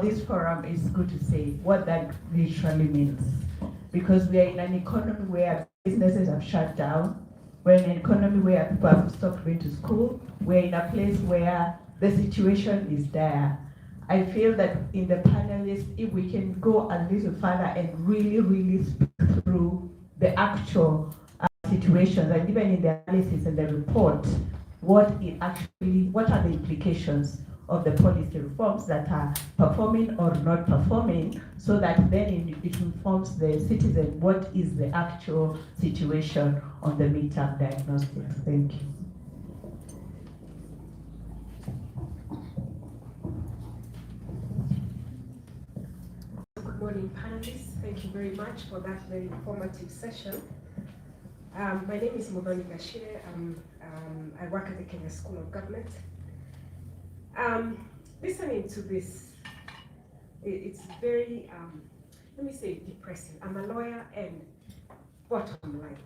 this forum is good to say what that literally means. Because we are in an economy where businesses have shut down, we're in an economy where people have stopped going to school, we're in a place where the situation is dire. I feel that in the panelists, if we can go a little further and really speak through the actual situations, and even in the analysis and the report, what are the implications of the policy reforms that are performing or not performing, so that then it informs the citizen what is the actual situation on the midterm diagnostics. Thank you. Good morning, panelists. Thank you very much for that very informative session. My name is Mudhoni Gashire. I work at the Kenya School of Government. Listening to this, it's very, let me say, depressing. I'm a lawyer, and bottom line,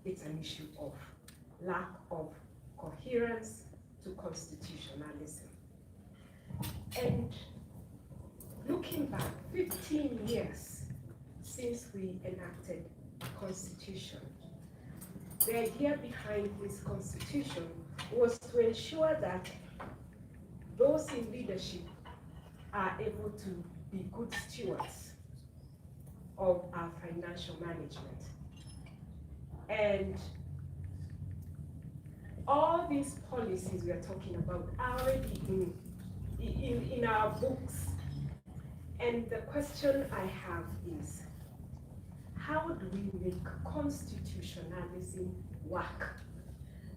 it's an issue of lack of coherence to constitutionalism. And looking back, 15 years since we enacted a constitution, the idea behind this constitution was to ensure that those in leadership are able to be good stewards of our financial management. And all these policies we are talking about are already in our books. And the question I have is, how do we make constitutionalism work?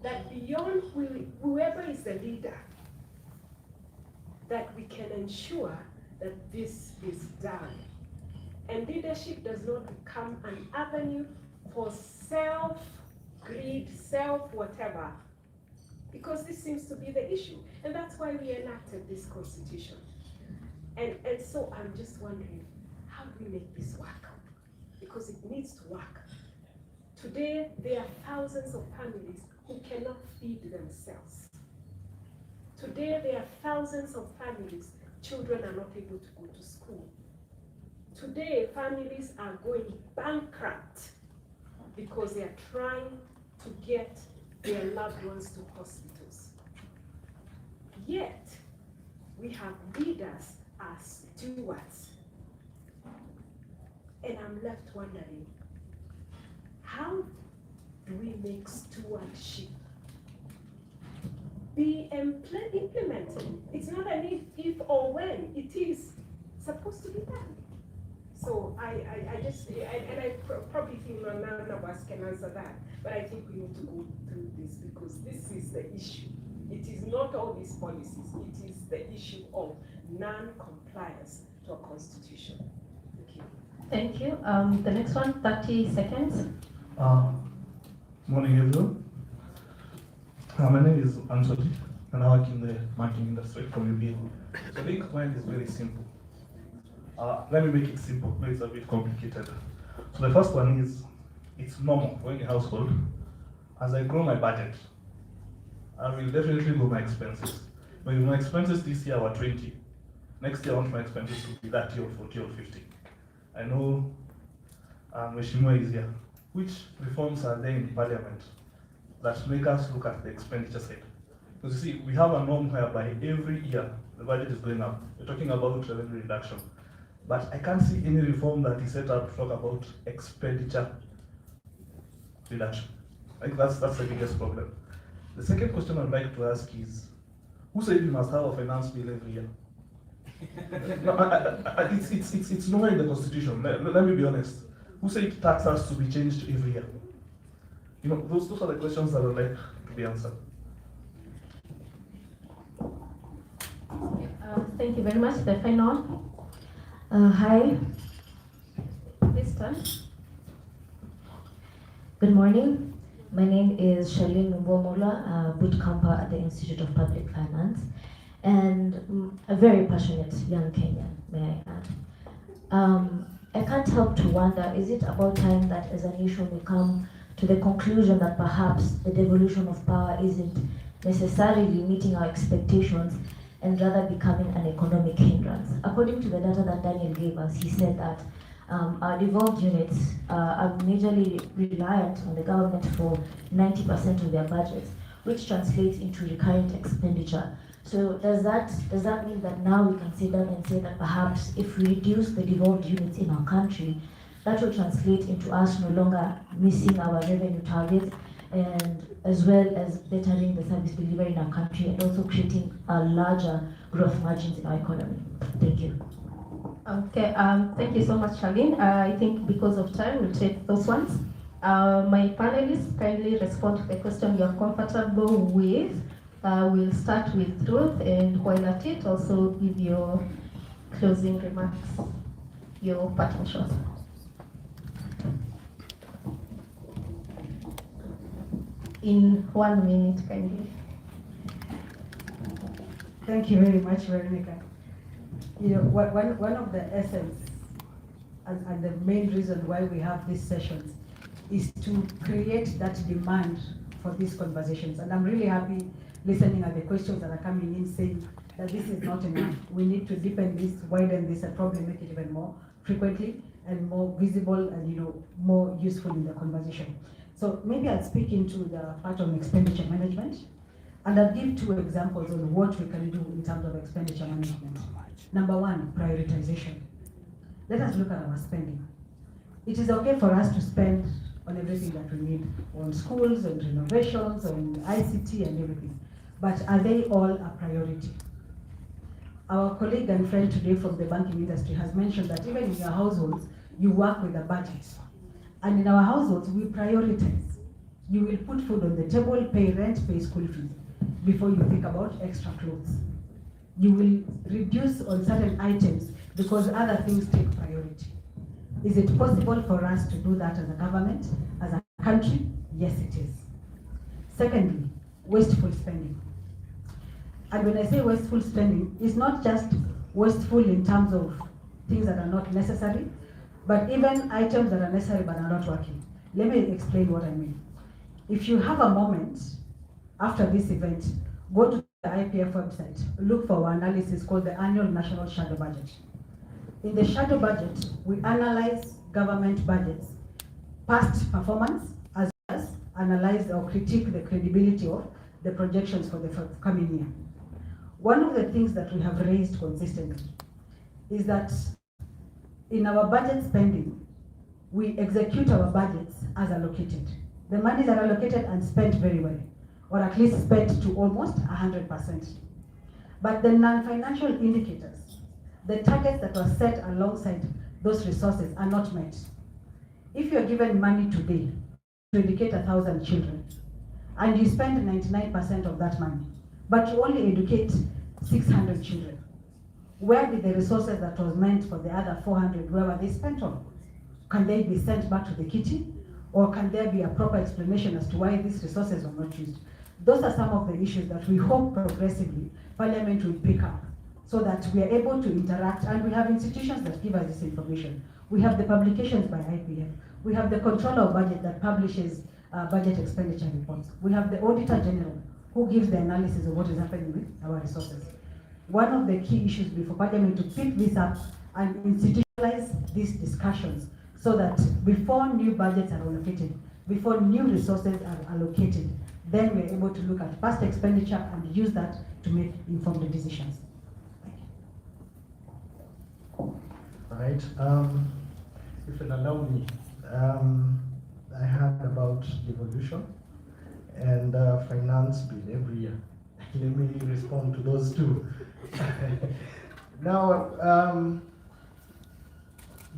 That beyond whoever is the leader, that we can ensure that this is done. And leadership does not become an avenue for self-greed, self-whatever, because this seems to be the issue. And that's why we enacted this constitution. And so I'm just wondering, how do we make this work? Because it needs to work. Today, there are thousands of families who cannot feed themselves. Today, there are thousands of families, children are not able to go to school. Today, families are going bankrupt because they are trying to get their loved ones to hospitals. Yet, we have leaders as stewards. And I'm left wondering, how do we make stewardship be implemented? It's not an if or when, it is supposed to be done. So I probably think none of us can answer that, but I think we need to go through this, because this is the issue. It is not all these policies, it is the issue of non-compliance to a constitution. Thank you. Thank you. The next one, 30 seconds. Morning, everyone. My name is Anthony, and I work in the marketing industry from UBA. So I think mine is very simple. Let me make it simple, but it's a bit complicated. So the first one is, it's normal for any household. As I grow my budget, I will definitely grow my expenses. But if my expenses this year were 20, next year I want my expenses to be 30 or 40 or 50. I know Mheshimiwa is here. Which reforms are there in Parliament that make us look at the expenditure side? Because you see, we have a norm whereby every year the budget is going up. We're talking about revenue reduction. But I can't see any reform that is set up to talk about expenditure reduction. I think that's the biggest problem. The second question I'd like to ask is, who said we must have a finance bill every year? No, it's nowhere in the Constitution. Let me be honest. Who said tax has to be changed every year? You know, those are the questions that I'd like to be answered. Thank you very much. The final. Hi. This turn. Good morning. My name is Charlene Mbomula, boot camper at the Institute of Public Finance, and a very passionate young Kenyan, may I add. I can't help to wonder, is it about time that as a nation we come to the conclusion that perhaps the devolution of power isn't necessarily meeting our expectations, and rather becoming an economic hindrance. According to the data that Daniel gave us, he said that our devolved units are majorly reliant on the government for 90% of their budgets, which translates into recurrent expenditure. So does that mean that now we can sit down and say that perhaps if we reduce the devolved units in our country, that will translate into us no longer missing our revenue targets, and as well as bettering the service delivery in our country, and also creating a larger growth margins in our economy? Thank you. Okay, thank you so much, Charlene. I think because of time, we'll take those ones. My panelists, kindly respond to the question you're comfortable with. We'll start with Ruth, and while at it, also give your closing remarks, your parting shot. In 1 minute, kindly. Thank you very much, Veronica. You know, one of the essence and the main reason why we have these sessions is to create that demand for these conversations. And I'm really happy listening at the questions that are coming in saying that this is not enough. We need to deepen this, widen this, and probably make it even more frequently and more visible and, you know, more useful in the conversation. So maybe I'll speak into the part of expenditure management, and I'll give 2 examples on what we can do in terms of expenditure management. Number 1, prioritization. Let us look at our spending. It is okay for us to spend on everything that we need, on schools, on renovations, on ICT and everything. But are they all a priority? Our colleague and friend today from the banking industry has mentioned that even in your households, you work with a budget. And in our households, we prioritize. You will put food on the table, pay rent, pay school fees, before you think about extra clothes. You will reduce on certain items because other things take priority. Is it possible for us to do that as a government, as a country? Yes, it is. Secondly, wasteful spending. And when I say wasteful spending, it's not just wasteful in terms of things that are not necessary, but even items that are necessary but are not working. Let me explain what I mean. If you have a moment after this event, go to the IPF website, look for our analysis called the Annual National Shadow Budget. In the shadow budget, we analyze government budgets, past performance, as well as analyze or critique the credibility of the projections for the coming year. One of the things that we have raised consistently is that in our budget spending, we execute our budgets as allocated. The monies are allocated and spent very well, or at least spent to almost 100%. But the non-financial indicators, the targets that were set alongside those resources, are not met. If you're given money today to educate 1,000 children, and you spend 99% of that money, but you only educate 600 children, where did the resources that was meant for the other 400, where were they spent on? Can they be sent back to the kitty? Or can there be a proper explanation as to why these resources were not used? Those are some of the issues that we hope progressively Parliament will pick up, so that we are able to interact, and we have institutions that give us this information. We have the publications by IPF. We have the Controller of Budget that publishes budget expenditure reports. We have the Auditor General who gives the analysis of what is happening with our resources. One of the key issues before Parliament to pick this up and institutionalize these discussions, so that before new budgets are allocated, before new resources are allocated, then we're able to look at past expenditure and use that to make informed decisions. Right. If you'll allow me, I heard about devolution and finance bill every year. Let me respond to those 2. Now,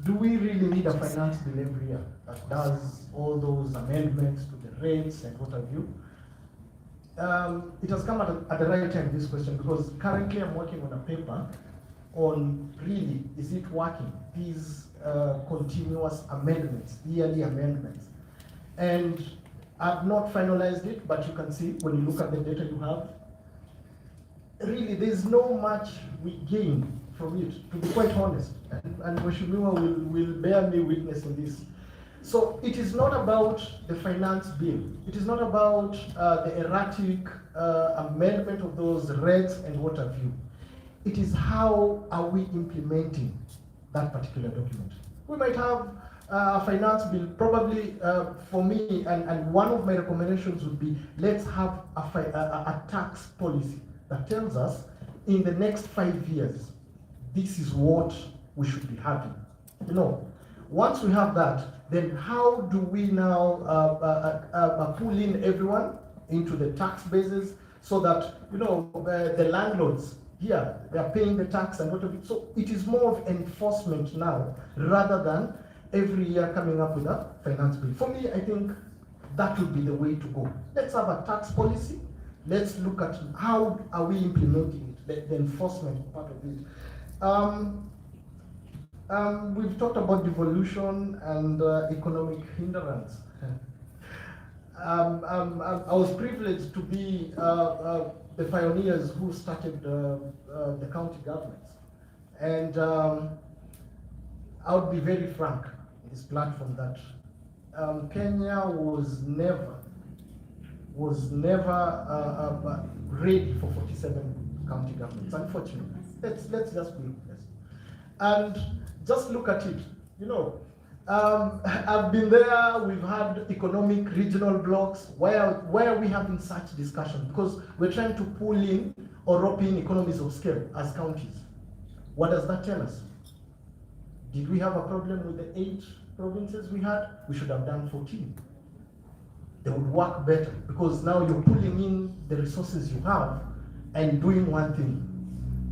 do we really need a finance bill every year that does all those amendments to the rates and what have you? It has come at the right time, this question, because currently I'm working on a paper on really, is it working? These continuous amendments, yearly amendments. And I've not finalized it, but you can see when you look at the data you have, really there's no much we gain from it, to be quite honest. And Mheshimiwa will bear me witness in this. So it is not about the finance bill. It is not about the erratic amendment of those rates and what have you. it is how are we implementing that particular document. We might have a finance bill, probably for me, and one of my recommendations would be, let's have a tax policy that tells us in the next 5 years, this is what we should be having. You know, once we have that, then how do we now pull in everyone into the tax bases so that, you know, the landlords here, they are paying the tax and whatever. So it is more of enforcement now rather than every year coming up with a finance bill. For me, I think that would be the way to go. Let's have a tax policy. Let's look at how are we implementing it, the enforcement part of it. We've talked about devolution and economic hindrance. I was privileged to be the pioneers who started the county governments. And I would be very frank in this platform that Kenya was never ready for 47 county governments, unfortunately. Let's just be honest. And just look at it, you know, I've been there, we've had economic regional blocks. Why are we having such discussions? Because we're trying to pull in or rope in economies of scale as counties. What does that tell us? Did we have a problem with the 8 provinces we had? We should have done 14. They would work better because now you're pulling in the resources you have and doing one thing.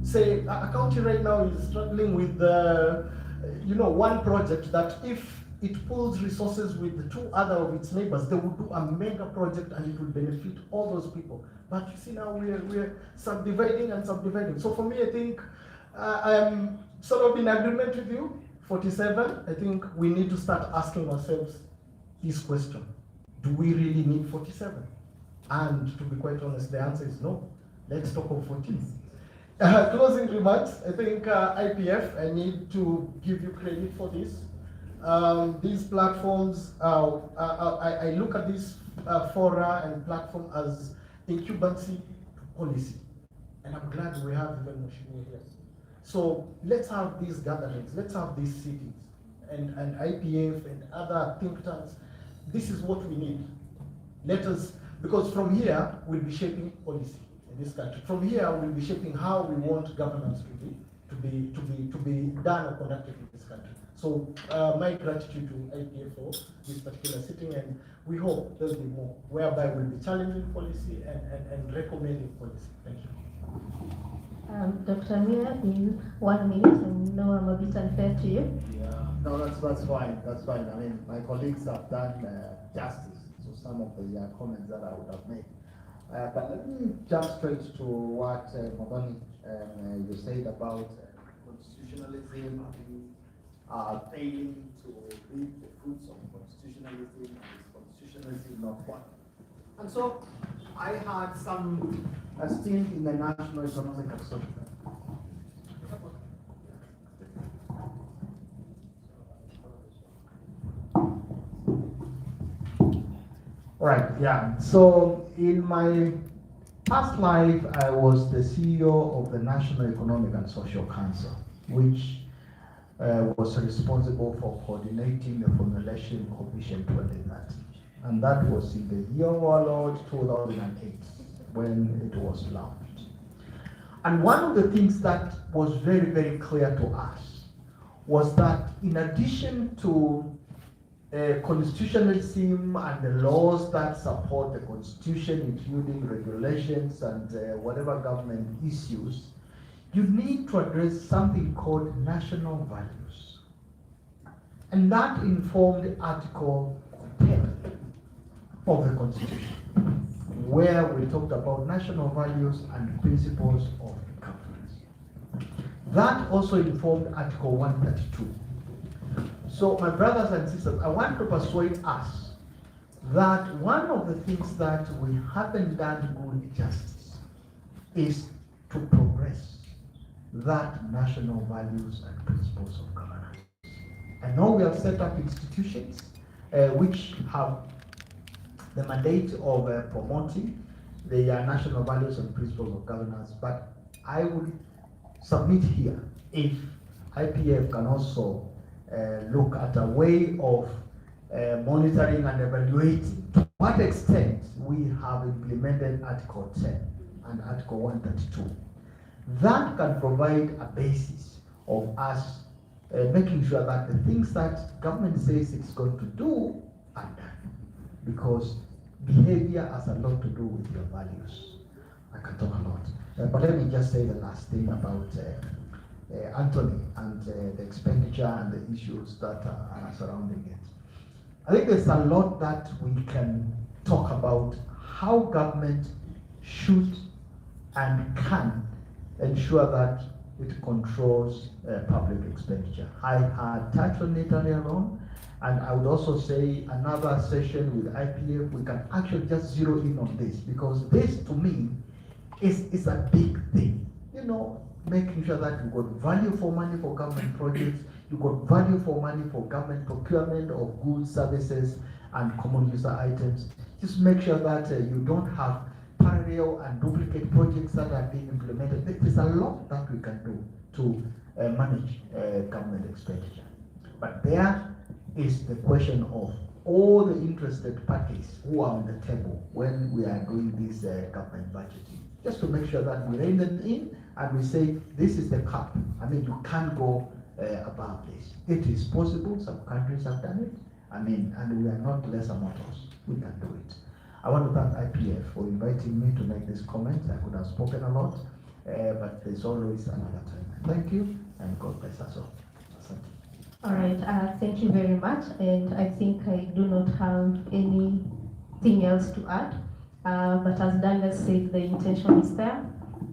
Say a county right now is struggling with one project that if it pulls resources with the 2 other of its neighbors, they will do a mega project and it will benefit all those people. But you see now we're subdividing and subdividing. So for me, I think I'm sort of in agreement with you. 47, I think we need to start asking ourselves this question. Do we really need 47? And to be quite honest, the answer is no. Let's talk of 14. Closing remarks, I think IPF, I need to give you credit for this. These platforms, I look at this fora and platform as incubancy policy. And I'm glad we have even Mheshimiwa here. So let's have these gatherings, let's have these cities, and IPF and other think tanks. This is what we need. Let us, because from here, we'll be shaping policy in this country. From here, we'll be shaping how we want governance to be done or conducted in this country. So my gratitude to IPF for this particular sitting, and we hope there'll be more, whereby we'll be challenging policy and recommending policy. Thank you. Dr. Mia, in 1 minute, I know I'm a bit unfair to you. Yeah, no, that's fine. That's fine. I mean, my colleagues have done justice to some of the comments that I would have made. But let me jump straight to what Mobani you said about constitutionalism, failing to reap the fruits of constitutionalism, and is constitutionalism not one? And so I had some stint in the National Economic and Social. Right, yeah. So in my past life, I was the CEO of the National Economic and Social Council, which was responsible for coordinating the formulation of Vision 2030. And that was in the year of our Lord 2008 when it was launched. And one of the things that was very, very clear to us was that in addition to constitutionalism and the laws that support the constitution, including regulations and whatever government issues, you need to address something called national values. And that informed Article 10 of the Constitution, where we talked about national values and principles of governance. That also informed Article 132. So my brothers and sisters, I want to persuade us that one of the things that we haven't done good justice is to progress that national values and principles of governance. I know we have set up institutions which have the mandate of promoting the national values and principles of governance, but I would submit here if IPF can also look at a way of monitoring and evaluating to what extent we have implemented Article 10 and Article 132. That can provide a basis of us making sure that the things that government says it's going to do are done. Because behavior has a lot to do with your values. I can talk a lot. But let me just say the last thing about Anthony and the expenditure and the issues that are surrounding it. I think there's a lot that we can talk about how government should and can ensure that it controls public expenditure. I had touched on it earlier on, and I would also say another session with IPF, we can actually just zero in on this, because this to me is a big thing. You know, making sure that you got value for money for government projects, you got value for money for government procurement of goods, services, and common user items. Just make sure that you don't have parallel and duplicate projects that are being implemented. There's a lot that we can do to manage government expenditure. But there is the question of all the interested parties who are on the table when we are doing this government budgeting. Just to make sure that we rein them in and we say, this is the cap. I mean, you can't go above this. It is possible, some countries have done it. I mean, and we are not lesser mortals. We can do it. I want to thank IPF for inviting me to make this comment. I could have spoken a lot, but there's always another time. Thank you, and God bless us all. Thank you. All right, thank you very much. And I think I do not have anything else to add. But as Daniel said, the intention is there.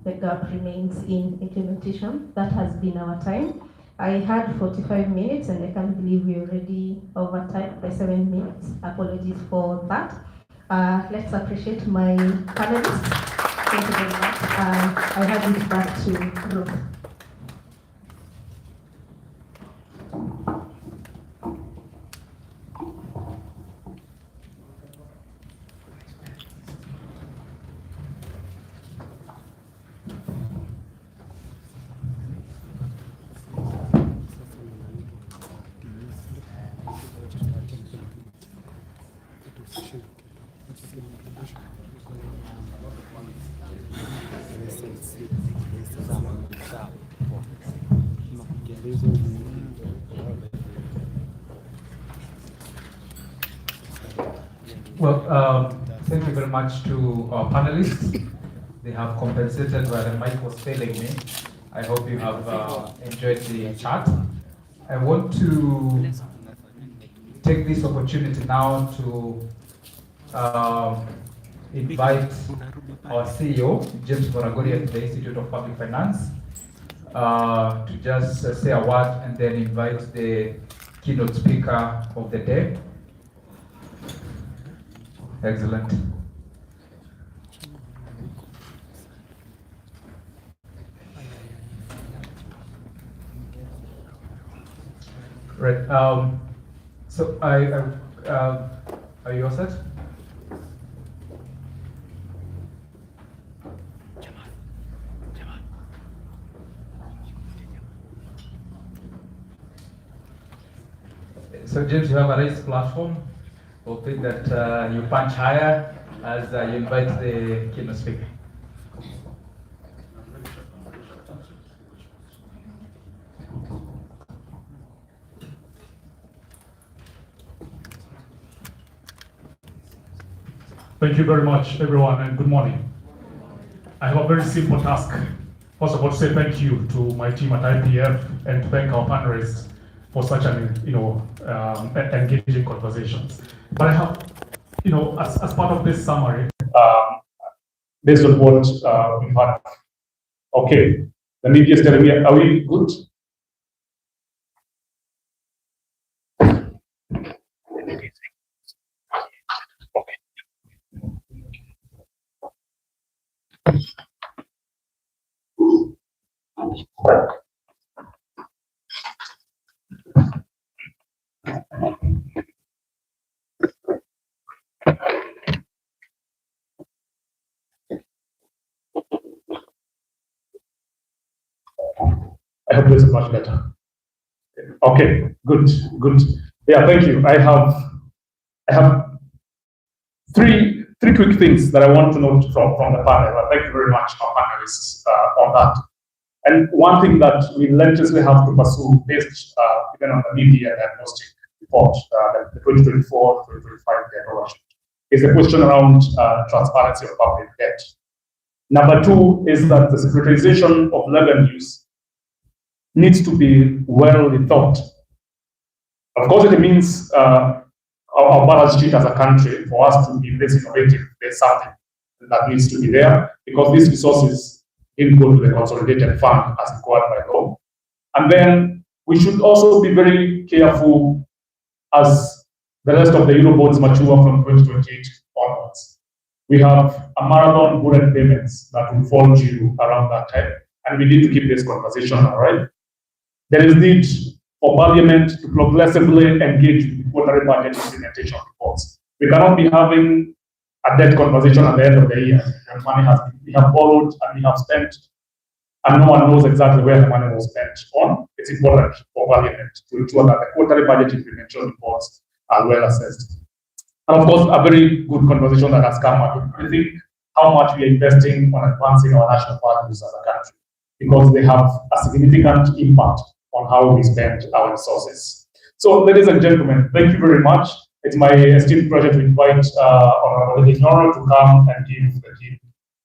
The gap remains in implementation. That has been our time. I had 45 minutes, and I can't believe we're already over time by 7 minutes. Apologies for that. Let's appreciate my panelists. Thank you very much. I hand it back to Ruth. Well, thank you very much to our panelists. They have compensated where the mic was failing me. I hope you have enjoyed the chat. I want to take this opportunity now to invite our CEO, James Boragori at the Institute of Public Finance, to just say a word and then invite the keynote speaker of the day. Excellent. Right. So are you all set? So James, you have a raised platform. Hoping that you punch higher as you invite the keynote speaker. Thank you very much, everyone, and good morning. I have a very simple task. First of all, to say thank you to my team at IPF and to thank our panelists for such an engaging conversations. But I have, as part of this summary, based on what we've had. Okay, the media is telling me, are we good? hope this is much better. Okay, good. Yeah, thank you. I have three quick things that I want to note from the panel. Thank you very much, our panelists, on that. And one thing that we relentlessly have to pursue, based even on the media diagnostic report, the 2024-2025 evaluation, is the question around transparency of public debt. Number two is that the securitization of revenues needs to be well thought. Of course, it means our balance sheet as a country, for us to be this innovative, there's something that needs to be there, because these resources didn't go to the consolidated fund as required by law. And then we should also be very careful as the rest of the Eurobonds mature from 2028 onwards. We have a marathon bullet payments that will fall due around that time, and we need to keep this conversation, all right? There is need for Parliament to progressively engage with the quarterly budget implementation reports. We cannot be having a debt conversation at the end of the year. And we have borrowed and we have spent, and no one knows exactly where the money was spent on. It's important for Parliament to ensure that the quarterly budget implementation reports are well assessed. And of course, a very good conversation that has come up. I think how much we are investing on advancing our national values as a country, because they have a significant impact on how we spend our resources. So, ladies and gentlemen, thank you very much. It's my esteemed pleasure to invite Honorable Nyoro to come and give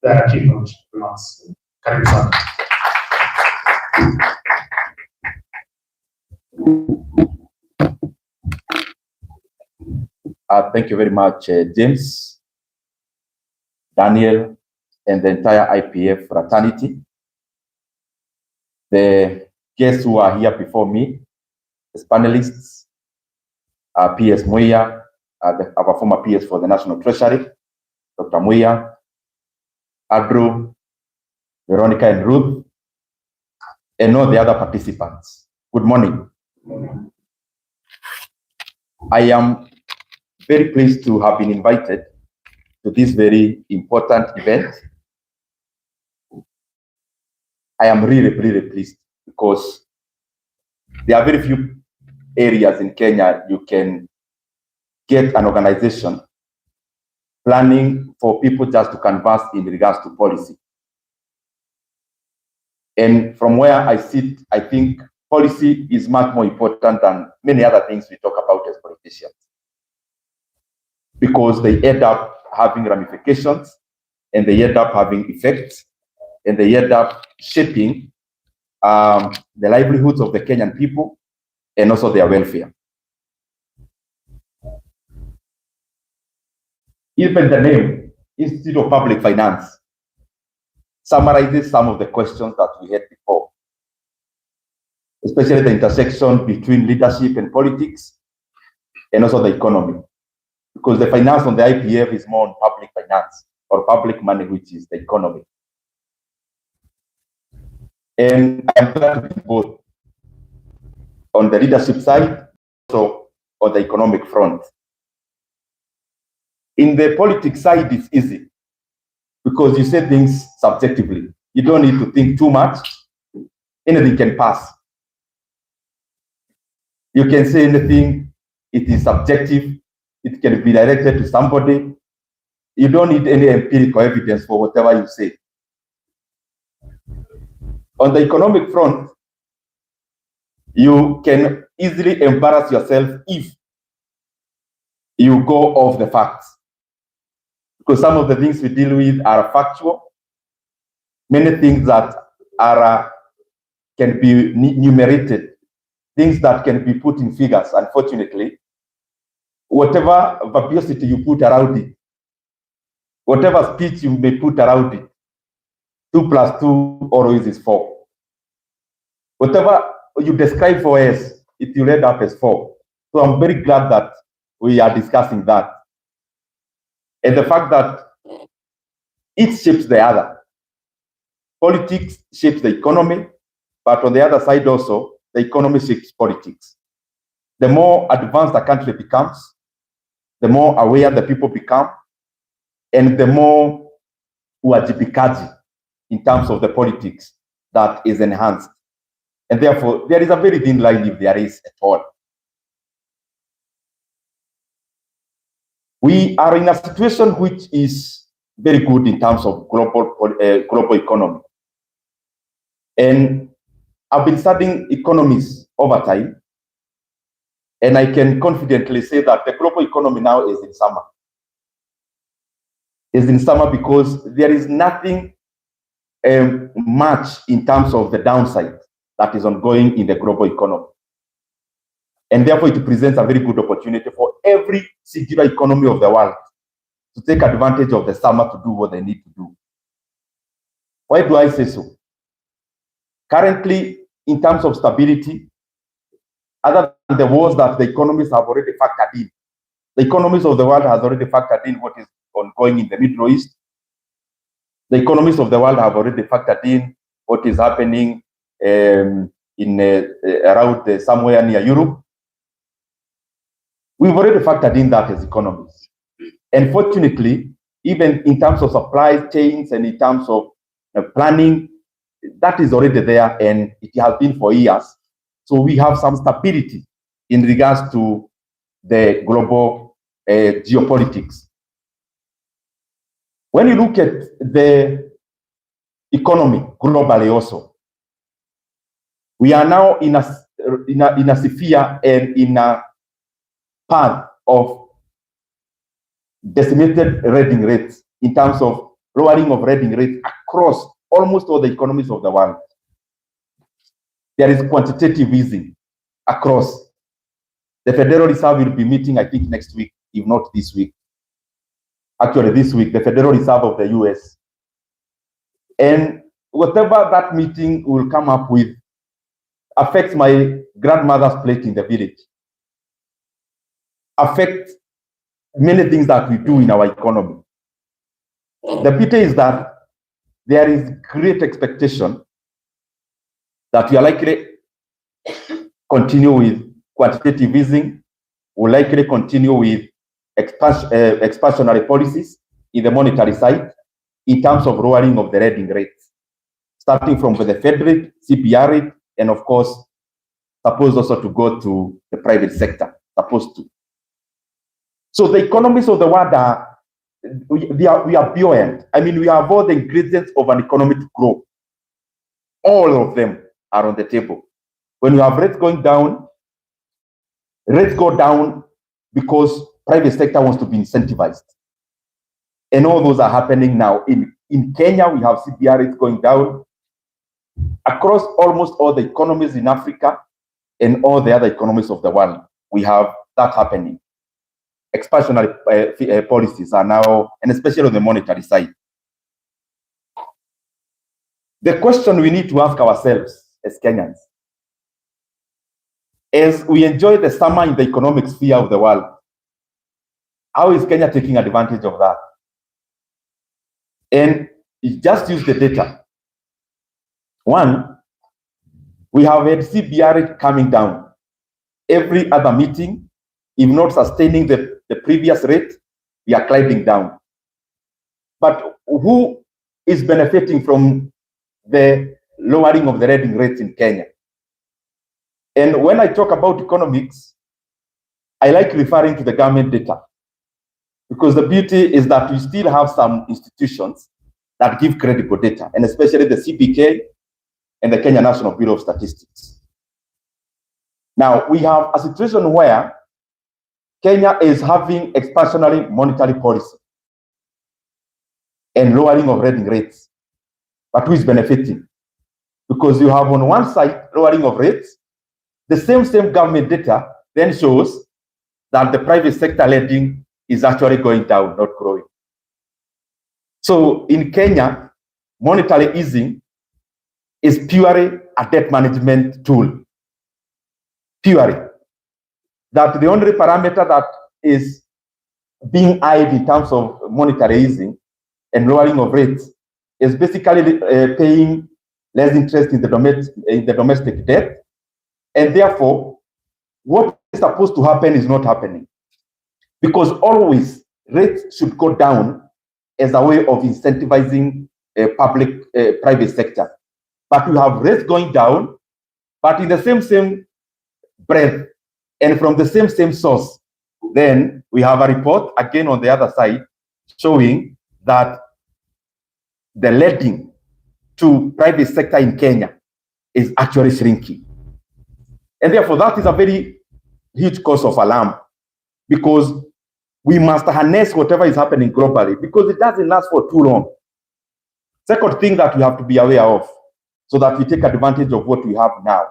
the keynote remarks. Karibu sana. Thank you very much, James, Daniel, and the entire IPF fraternity. The guests who are here before me, as panelists, PS Muya, our former PS for the National Treasury, Dr. Muya, Andrew, Veronica, and Ruth, and all the other participants. Good morning. I am very pleased to have been invited to this very important event. I am really pleased because there are very few areas in Kenya you can get an organization planning for people just to converse in regards to policy. And from where I sit, I think policy is much more important than many other things we talk about as politicians, because they end up having ramifications, and they end up having effects, and they end up shaping the livelihoods of the Kenyan people and also their welfare. Even the name, Institute of Public Finance, summarizes some of the questions that we had before, especially the intersection between leadership and politics, and also the economy. Because the finance on the IPF is more on public finance, or public money, which is the economy. And I'm glad to be both on the leadership side, also on the economic front. In the politics side, it's easy, because you say things subjectively. You don't need to think too much. Anything can pass. You can say anything. It is subjective. It can be directed to somebody. You don't need any empirical evidence for whatever you say. On the economic front, you can easily embarrass yourself if you go off the facts, because some of the things we deal with are factual. Many things that are can be enumerated, things that can be put in figures. Unfortunately, whatever verbosity you put around it, whatever speech you may put around it, 2 + 2 always is 4. Whatever you describe for as, it will end up as 4. So I'm very glad that we are discussing that. And the fact that it shapes the other. Politics shapes the economy, but on the other side also, the economy shapes politics. The more advanced the country becomes, the more aware the people become, and the more uwajibikaji in terms of the politics that is enhanced. And therefore, there is a very thin line if there is at all. We are in a situation which is very good in terms of global economy. And I've been studying economies over time, and I can confidently say that the global economy now is in summer. Is in summer because there is nothing much in terms of the downside that is ongoing in the global economy. And therefore, it presents a very good opportunity for every singular economy of the world to take advantage of the summer to do what they need to do. Why do I say so? Currently, in terms of stability, other than the wars that the economies have already factored in, the economies of the world has already factored in what is ongoing in the Middle East. The economies of the world have already factored in what is happening around somewhere near Europe. We've already factored in that as economies. And fortunately, even in terms of supply chains and in terms of planning, that is already there and it has been for years. So we have some stability in regards to the global geopolitics. When you look at the economy globally also, we are now in a sphere and in a path of decimated reading rates in terms of lowering of reading rates across almost all the economies of the world. There is quantitative easing across. The Federal Reserve will be meeting, I think, next week, if not this week. Actually, this week, the Federal Reserve of the US. And whatever that meeting will come up with affects my grandmother's plate in the village, affects many things that we do in our economy. The pity is that there is great expectation that we are likely continue with quantitative easing, will likely continue with expansionary policies in the monetary side in terms of lowering of the reading rates, starting from the Fed rate, CPR rate, and of course, supposed also to go to the private sector, supposed to. So the economies of the world we are buoyant. I mean, we have all the ingredients of an economy to grow. All of them are on the table. When you have rates going down, rates go down because private sector wants to be incentivized. And all those are happening now. In Kenya, we have CPR rates going down. Across almost all the economies in Africa and all the other economies of the world, we have that happening. Expansionary policies are now, and especially on the monetary side. The question we need to ask ourselves as Kenyans, as we enjoy the summer in the economic sphere of the world, how is Kenya taking advantage of that? And just use the data. One, we have had CPR rate coming down. Every other meeting, if not sustaining the previous rate, we are climbing down. But who is benefiting from the lowering of the reading rates in Kenya? And when I talk about economics, I like referring to the government data, because the beauty is that we still have some institutions that give credible data, and especially the CBK and the Kenya National Bureau of Statistics. Now, we have a situation where Kenya is having expansionary monetary policy and lowering of reading rates. But who is benefiting? Because you have on one side lowering of rates, the same government data then shows that the private sector lending is actually going down, not growing. So in Kenya, monetary easing is purely a debt management tool. Purely. That the only parameter that is being eyed in terms of monetary easing and lowering of rates is basically paying less interest in the domestic debt, and therefore what is supposed to happen is not happening, because always rates should go down as a way of incentivizing private sector. But we have rates going down But in the same breath and from the same source, then we have a report again on the other side showing that the lending to private sector in Kenya is actually shrinking. And therefore, that is a very huge cause of alarm, because we must harness whatever is happening globally, because it doesn't last for too long. Second thing that we have to be aware of, so that we take advantage of what we have now.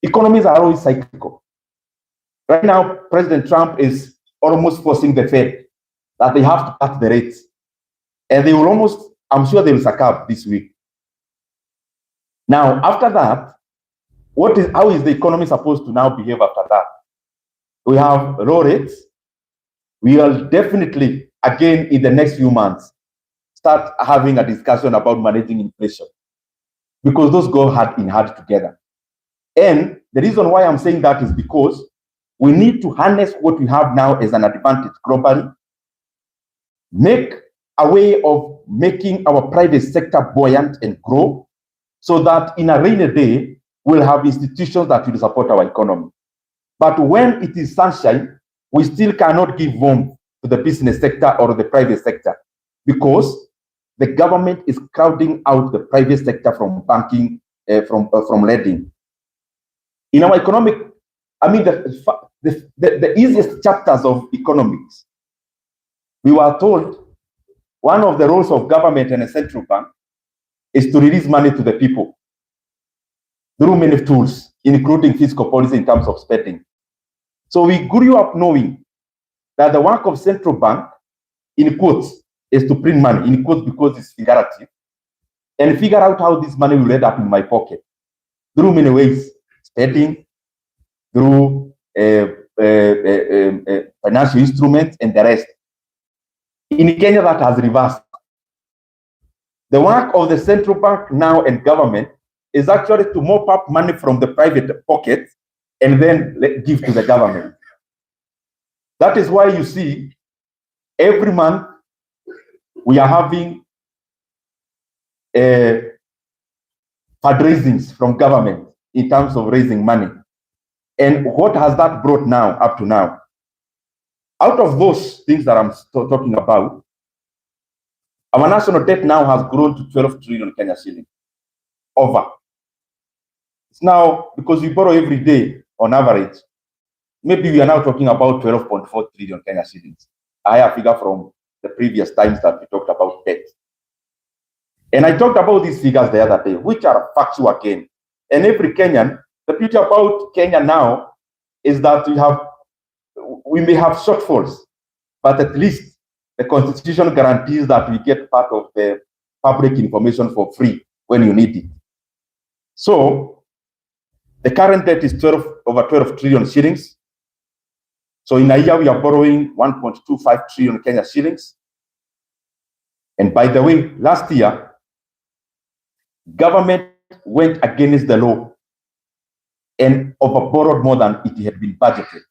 Economies are always cyclical. Right now, President Trump is almost forcing the Fed that they have to cut the rates. And they will almost, I'm sure they will succumb this week. Now, after that, how is the economy supposed to now behave after that? We have low rates. We will definitely, again, in the next few months, start having a discussion about managing inflation, because those go hand in hand together. And the reason why I'm saying that is because we need to harness what we have now as an advantage globally, make a way of making our private sector buoyant and grow, so that in a rainy day, we'll have institutions that will support our economy. But when it is sunshine, we still cannot give warmth to the business sector or the private sector, because the government is crowding out the private sector from banking, from lending. In our economic, I mean, the easiest chapters of economics, we were told one of the roles of government and a central bank is to release money to the people through many tools, including fiscal policy in terms of spending. So we grew up knowing that the work of central bank, in quotes, is to print money, in quotes because it's figurative, and figure out how this money will end up in my pocket through many ways, spending, through financial instruments, and the rest. In Kenya, that has reversed. The work of the central bank now and government is actually to mop up money from the private pocket and then give to the government. That is why you see every month we are having fundraisings from government in terms of raising money. And what has that brought now, up to now? Out of those things that I'm talking about, our national debt now has grown to 12 trillion Kenya shillings. Over. It's now, because we borrow every day on average, maybe we are now talking about 12.4 trillion Kenya shillings. A higher figure from the previous times that we talked about debt. And I talked about these figures the other day, which are factual again. And every Kenyan, the beauty about Kenya now is that we may have shortfalls, but at least the Constitution guarantees that we get part of the public information for free when you need it. So the current debt is over 12 trillion shillings. So in a year, we are borrowing 1.25 trillion Kenya shillings. And by the way, last year, government went against the law and overborrowed more than it had been budgeted.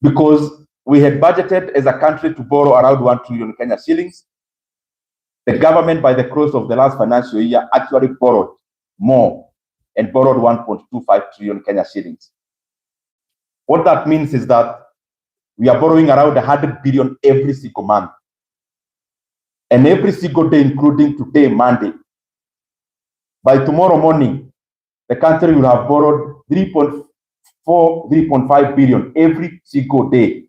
Because we had budgeted as a country to borrow around 1 trillion Kenya shillings. The government, by the close of the last financial year, actually borrowed more and borrowed 1.25 trillion Kenya shillings. What that means is that we are borrowing around 100 billion every single month. And every single day, including today, Monday. By tomorrow morning, the country will have borrowed 3.5 billion every single day.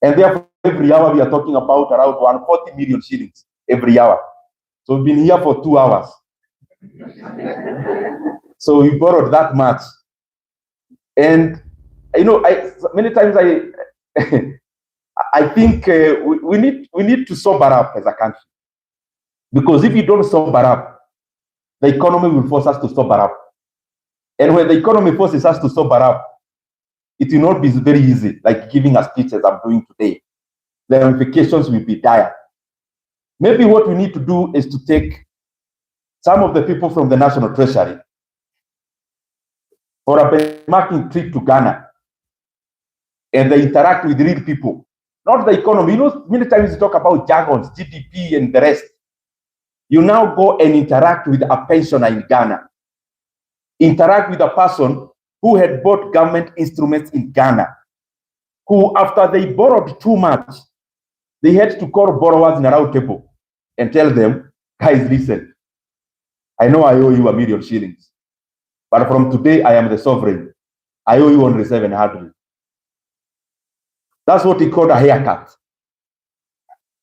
And therefore, every hour we are talking about around 140 million shillings every hour. So we've been here for 2 hours. So we borrowed that much. And, you know, many times I think we need to sober up as a country. Because if you don't sober up, the economy will force us to sober up. And when the economy forces us to sober up, it will not be very easy, like giving a speech as I'm doing today. The ramifications will be dire. Maybe what we need to do is to take some of the people from the National Treasury for a benchmarking trip to Ghana, and they interact with real people, not the economy. You know, many times we talk about jargons, GDP and the rest. You now go and interact with a pensioner in Ghana. Interact with a person who had bought government instruments in Ghana, who, after they borrowed too much, they had to call borrowers in a round table and tell them, guys, listen, I know I owe you $1 million, but from today I am the sovereign. I owe you only 700. That's what he called a haircut.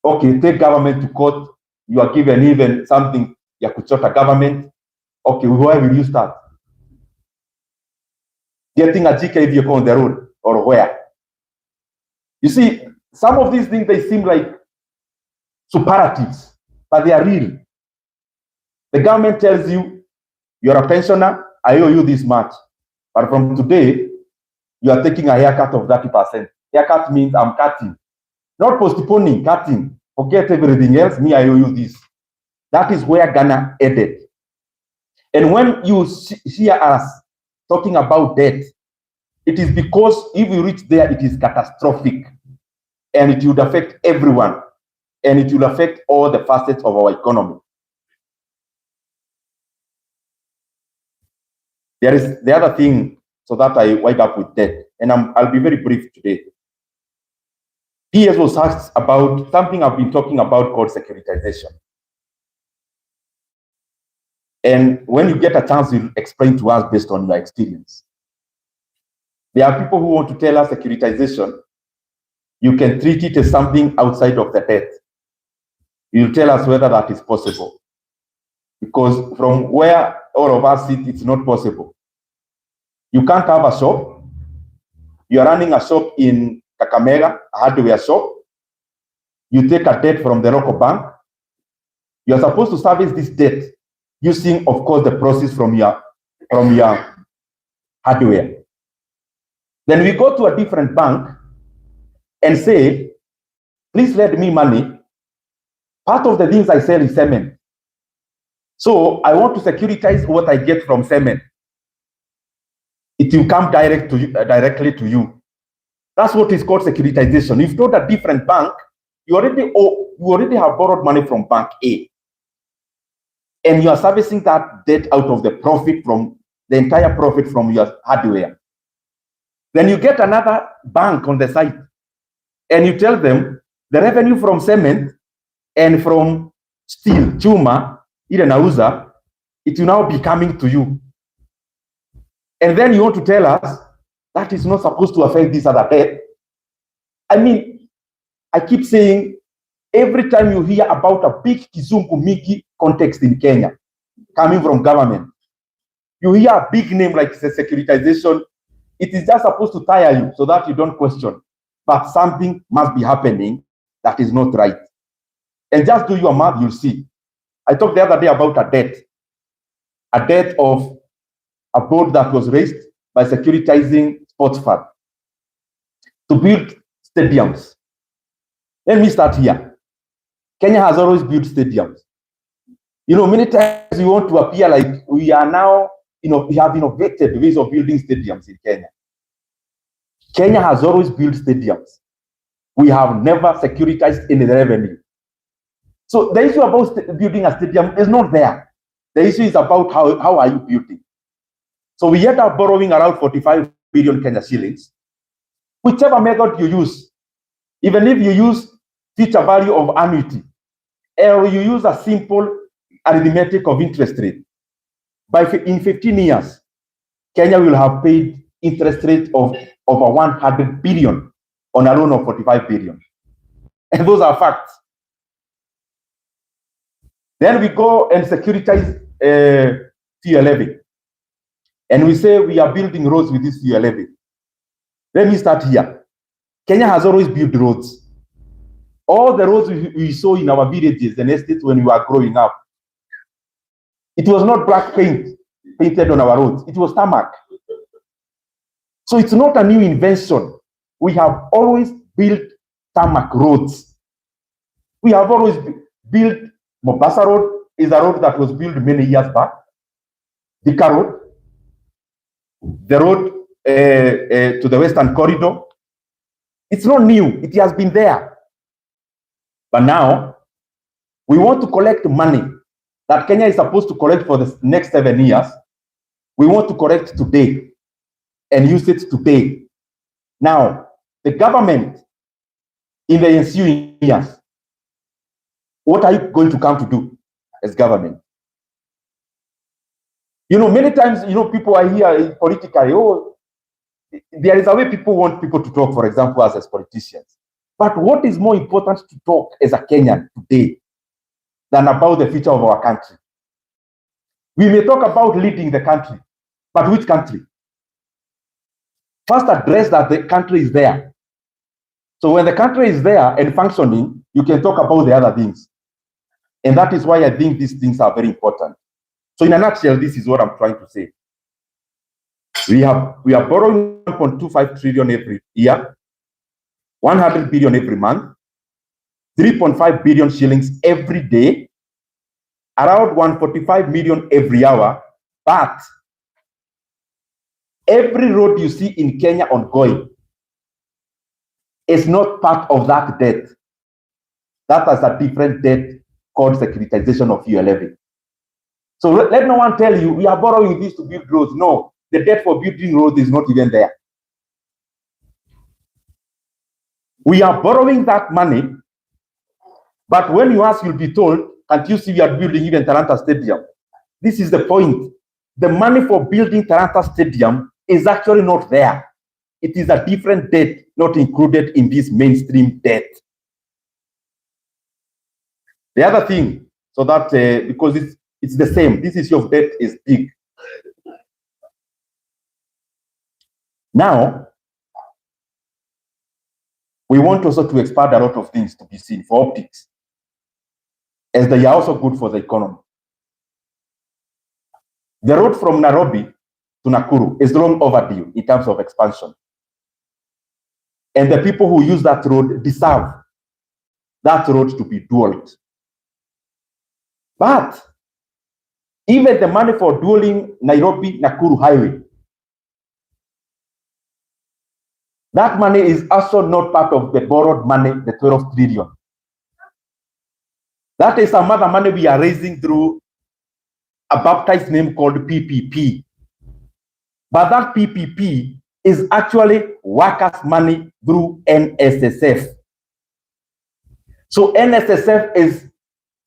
Okay, take government to court. You are given even something, you could short a government. Okay, where will you start? Getting a GK vehicle on the road, or where? You see, some of these things, they seem like superlatives, but they are real. The government tells you, you're a pensioner, I owe you this much. But from today, you are taking a haircut of 30%. Haircut means I'm cutting. Not postponing, cutting. Forget everything else, me, I owe you this. That is where Ghana ended. And when you hear us talking about debt, it is because if we reach there, it is catastrophic. And it would affect everyone. And it will affect all the facets of our economy. There is the other thing, so that I wind up with debt. And I'll be very brief today. PS was asked about something I've been talking about called securitization. And when you get a chance, you'll explain to us based on your experience. There are people who want to tell us securitization, you can treat it as something outside of the debt. You'll tell us whether that is possible. Because from where all of us sit, it's not possible. You can't have a shop. You're running a shop in Kakamega, a hardware shop. You take a debt from the local bank. You're supposed to service this debt using, of course, the proceeds from your hardware. Then we go to a different bank and say, please lend me money. Part of the things I sell is cement. So I want to securitize what I get from cement. It will come directly to you. That's what is called securitization. If not a different bank, you already have borrowed money from bank A. And you are servicing that debt out of the profit from the entire profit from your hardware. Then you get another bank on the side and you tell them the revenue from cement and from steel, chuma, Nauza, it will now be coming to you. And then you want to tell us that is not supposed to affect this other debt. I mean, I keep saying, every time you hear about a big Kizungu Miki context in Kenya, coming from government, you hear a big name like the securitization, it is just supposed to tire you so that you don't question. But something must be happening that is not right. And just do your math, you'll see. I talked the other day about a debt of a board that was raised by securitizing sports fund to build stadiums. Let me start here. Kenya has always built stadiums. You know, many times we want to appear like we are now, we have innovated ways of building stadiums in Kenya. Kenya has always built stadiums. We have never securitized any revenue. So the issue about building a stadium is not there. The issue is about how are you building. So we end up borrowing around 45 billion Kenya shillings. Whichever method you use, even if you use future value of annuity, or you use a simple arithmetic of interest rate, in 15 years, Kenya will have paid interest rate of over 100 billion on a loan of 45 billion. And those are facts. Then we go and securitize fuel levy. And we say we are building roads with this fuel levy. Let me start here. Kenya has always built roads. All the roads we saw in our villages and estates when we were growing up, it was not black paint painted on our roads. It was tarmac. So it's not a new invention. We have always built tarmac roads. We have always built Mombasa Road is a road that was built many years back. Thika Road, the road to the Western Corridor. It's not new. It has been there. But now, we want to collect money that Kenya is supposed to collect for the next 7 years, we want to collect today and use it today. Now, the government in the ensuing years, what are you going to come to do as government? You know, many times, you know, people are here politically, oh, there is a way people want people to talk, for example, as politicians. But what is more important to talk as a Kenyan today than about the future of our country? We may talk about leading the country, but which country? First address that the country is there. So when the country is there and functioning, you can talk about the other things. And that is why I think these things are very important. So in a nutshell, this is what I'm trying to say. We are borrowing 1.25 trillion every year, 100 billion every month, 3.5 billion shillings every day, around 145 million every hour. But every road you see in Kenya ongoing is not part of that debt. That is a different debt called securitization of fuel levy. So let no one tell you we are borrowing this to build roads. No, the debt for building roads is not even there. We are borrowing that money, but when you ask, you'll be told, can't you see we are building even Talanta Stadium? This is the point. The money for building Talanta Stadium is actually not there. It is a different debt, not included in this mainstream debt. The other thing, so that because it's the same, this issue of debt is big. Now, we want also to expand a lot of things to be seen for optics, as they are also good for the economy. The road from Nairobi to Nakuru is long overdue in terms of expansion. And the people who use that road deserve that road to be dualed. But even the money for dualing Nairobi-Nakuru highway, that money is also not part of the borrowed money, the 12 trillion. That is some other money we are raising through a baptized name called PPP. But that PPP is actually workers' money through NSSF. So NSSF is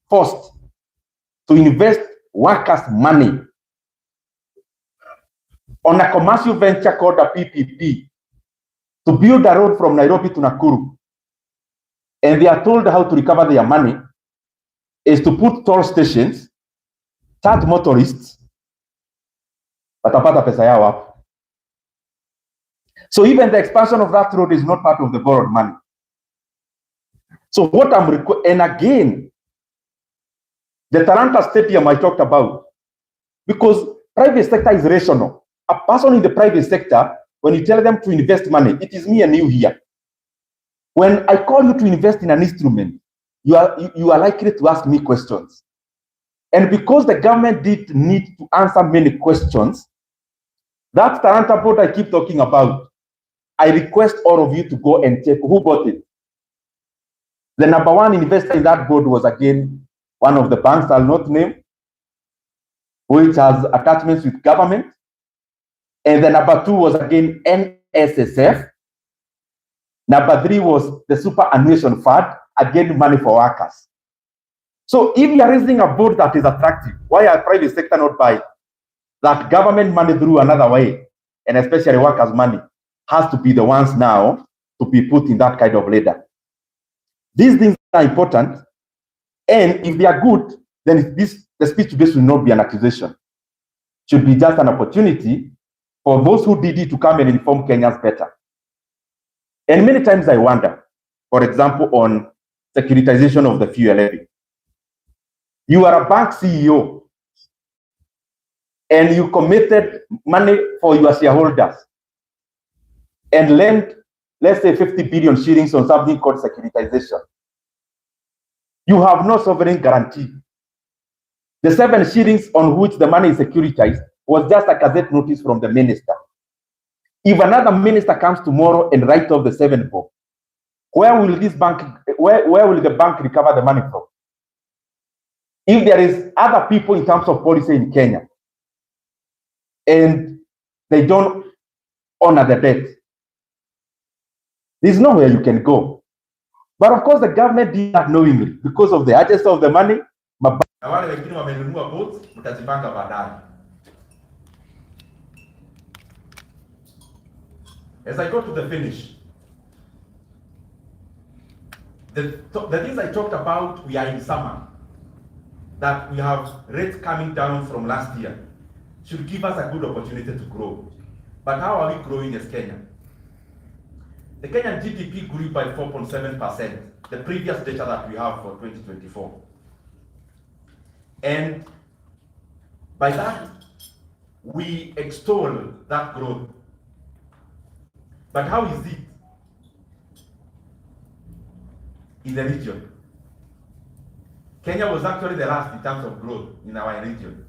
forced to invest workers' money on a commercial venture called a PPP to build a road from Nairobi to Nakuru. And they are told how to recover their money is to put toll stations, charge motorists, watapata pesa yao hapo. So even the expansion of that road is not part of the borrowed money. So what I'm and again, the Talanta Stadium I talked about, because private sector is rational. A person in the private sector, when you tell them to invest money, it is me and you here. When I call you to invest in an instrument, you are likely to ask me questions. And because the government did need to answer many questions, that Talanta board I keep talking about, I request all of you to go and check who bought it. The number one investor in that board was again one of the banks I'll not name, which has attachments with government. And the number two was again NSSF. Number three was the superannuation fund, again money for workers. So if you are raising a board that is attractive, why are private sector not buying? That government money through another way, and especially workers' money, has to be the ones now to be put in that kind of ladder. These things are important, and if they are good, then the speech today should not be an accusation. It should be just an opportunity for those who did it to come and inform Kenyans better. And many times I wonder, for example, on securitization of the fuel levy. You are a bank CEO, and you committed money for your shareholders and lend, let's say, 50 billion shillings on something called securitization. You have no sovereign guarantee. The 7 shillings on which the money is securitized was just a gazette notice from the minister. If another minister comes tomorrow and writes off the 7 bob, where will this bank, where will the bank recover the money from? if there is other people in terms of policy in Kenya and they don't honor the debt, there's nowhere you can go. But of course, the government did that knowingly because of the urgency of the money. Na wale wengine wamenunua boats, mtazipanga baadaye. As I go to the finish, the things I talked about, we are in summer, that we have rates coming down from last year, should give us a good opportunity to grow. But how are we growing as Kenya? The Kenyan GDP grew by 4.7%, the previous data that we have for 2024. And by that, we extol that growth. But how is it in the region? Kenya was actually the last in terms of growth in our region.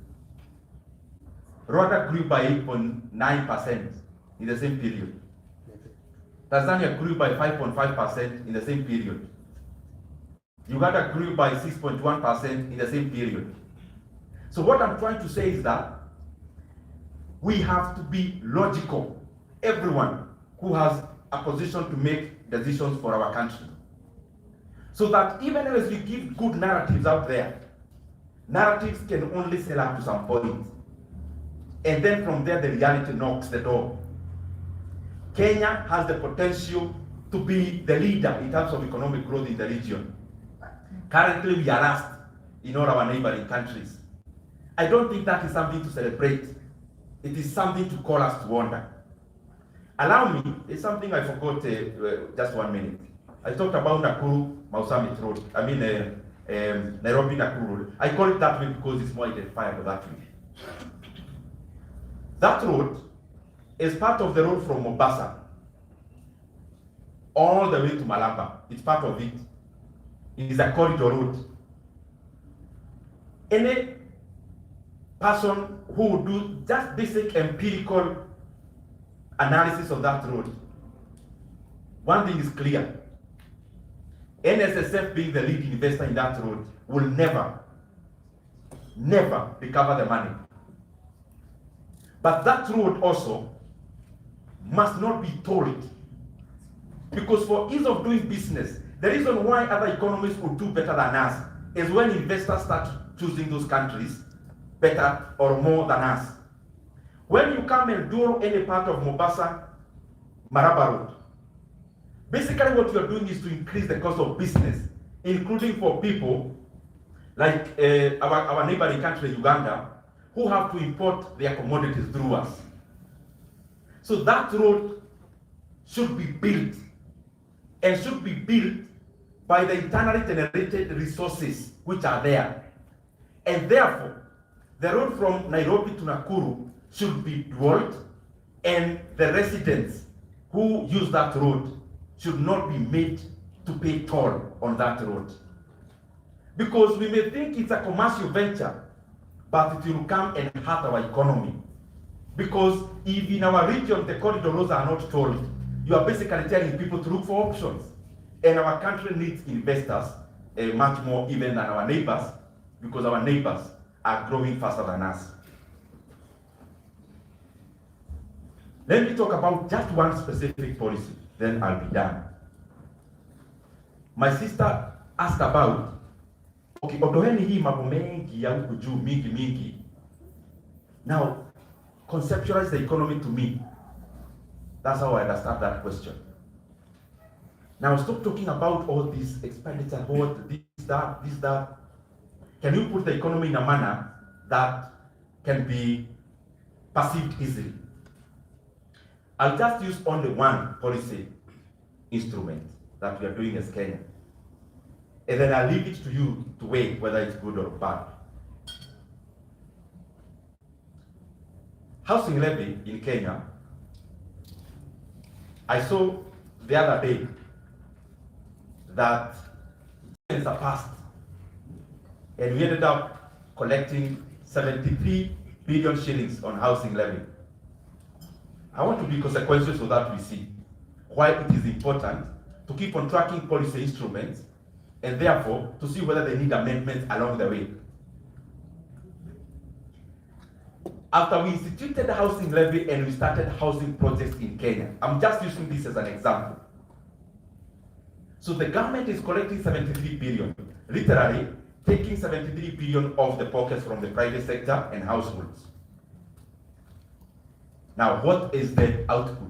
Rwanda grew by 8.9% in the same period. Tanzania grew by 5.5% in the same period. Uganda grew by 6.1% in the same period. So what I'm trying to say is that we have to be logical, everyone who has a position to make decisions for our country. So that even as we give good narratives out there, narratives can only sell up to some point. And then from there, the reality knocks the door. Kenya has the potential to be the leader in terms of economic growth in the region. Currently, we are last in all our neighboring countries. I don't think that is something to celebrate. It is something to call us to wonder. Allow me, it's something I forgot just 1 minute. I talked about Nakuru, Mausami Road. I mean, Nairobi, Nakuru Road. I call it that way because it's more identifiable that way. That road is part of the road from Mombasa all the way to Malaba. It's part of it. It is a corridor road. Any person who would do just basic empirical analysis of that road, one thing is clear. NSSF, being the lead investor in that road, will never recover the money. But that road also must not be tolled. Because for ease of doing business, the reason why other economies will do better than us is when investors start choosing those countries better or more than us. When you come and do any part of Mombasa, Maraba Road, basically what you're doing is to increase the cost of business, including for people like our neighboring country, Uganda, who have to import their commodities through us. So that road should be built, and should be built by the internally generated resources which are there. And therefore, the road from Nairobi to Nakuru should be dwelled, and the residents who use that road should not be made to pay toll on that road. Because we may think it's a commercial venture, but it will come and hurt our economy. Because if in our region the corridor roads are not tolled, you are basically telling people to look for options. And our country needs investors much more even than our neighbors, because our neighbors are growing faster than us. Let me talk about just one specific policy, then I'll be done. My sister asked about, okay, ondoeni hii mambo mengi ya huku juu mingi. Now, conceptualize the economy to me. That's how I understand that question. Now, stop talking about all this expenditure, what, this, that. Can you put the economy in a manner that can be perceived easily? I'll just use only one policy instrument that we are doing as Kenya. And then I'll leave it to you to weigh whether it's good or bad. Housing levy in Kenya, I saw the other day that it's a past, and we ended up collecting 73 billion shillings on housing levy. I want to be consequential so that we see why it is important to keep on tracking policy instruments, and therefore to see whether they need amendments along the way. after we instituted the housing levy and we started housing projects in Kenya. I'm just using this as an example. So the government is collecting 73 billion, literally taking 73 billion off the pockets from the private sector and households. Now, what is the output?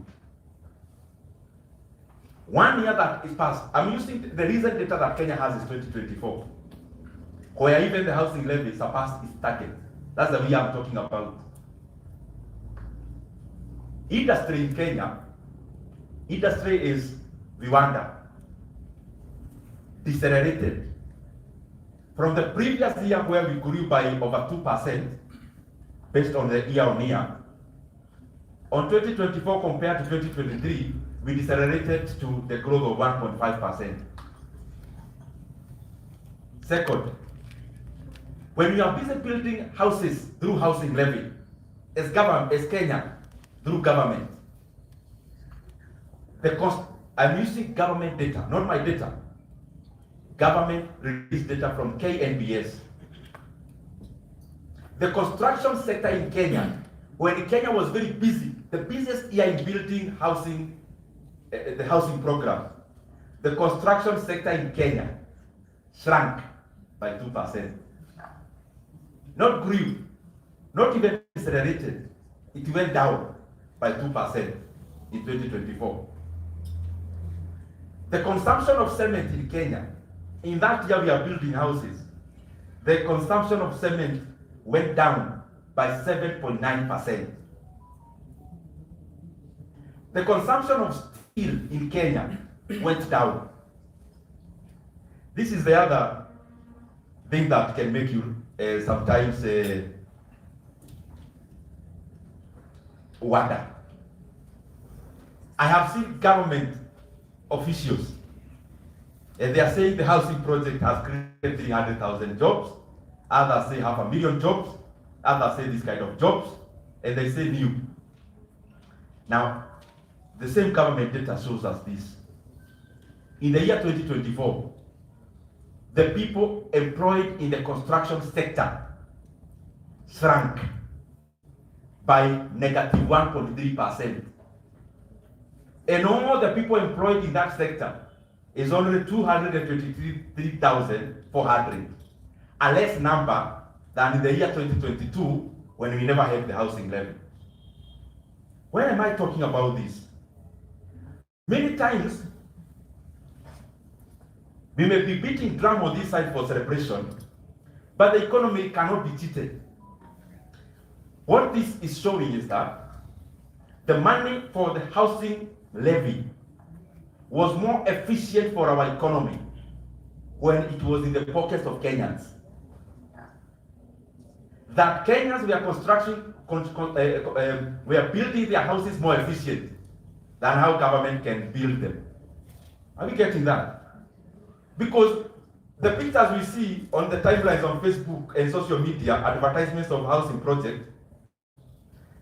1 year that is passed, I'm using the recent data that Kenya has is 2024, where even the housing levy surpassed its target. That's the year I'm talking about. Industry in Kenya, industry is Viwanda, decelerated. From the previous year where we grew by over 2% based on the year-on-year, on 2024 compared to 2023, we decelerated to the growth of 1.5%. Second, when we are busy building houses through housing levy, as Kenya, through government, the cost, I'm using government data, not my data. Government released data from KNBS. The construction sector in Kenya, when Kenya was very busy, the busiest year in building housing, the housing program, the construction sector in Kenya shrank by 2%. Not grew, not even accelerated, it went down by 2% in 2024. The consumption of cement in Kenya, in that year we are building houses, the consumption of cement went down by 7.9%. The consumption of steel in Kenya went down. This is the other thing that can make you sometimes wonder. I have seen government officials, and they are saying the housing project has created 300,000 jobs. Others say 500,000 jobs. Others say this kind of jobs, and they say new. Now, the same government data shows us this. In the year 2024, the people employed in the construction sector shrank by negative 1.3%. And all the people employed in that sector is only 223,400, a less number than in the year 2022 when we never had the housing levy. Why am I talking about this? Many times, we may be beating drum on this side for celebration, but the economy cannot be cheated. What this is showing is that the money for the housing levy was more efficient for our economy when it was in the pockets of Kenyans. That Kenyans were building their houses more efficient than how government can build them. Are we getting that? Because the pictures we see on the timelines on Facebook and social media, advertisements of housing projects,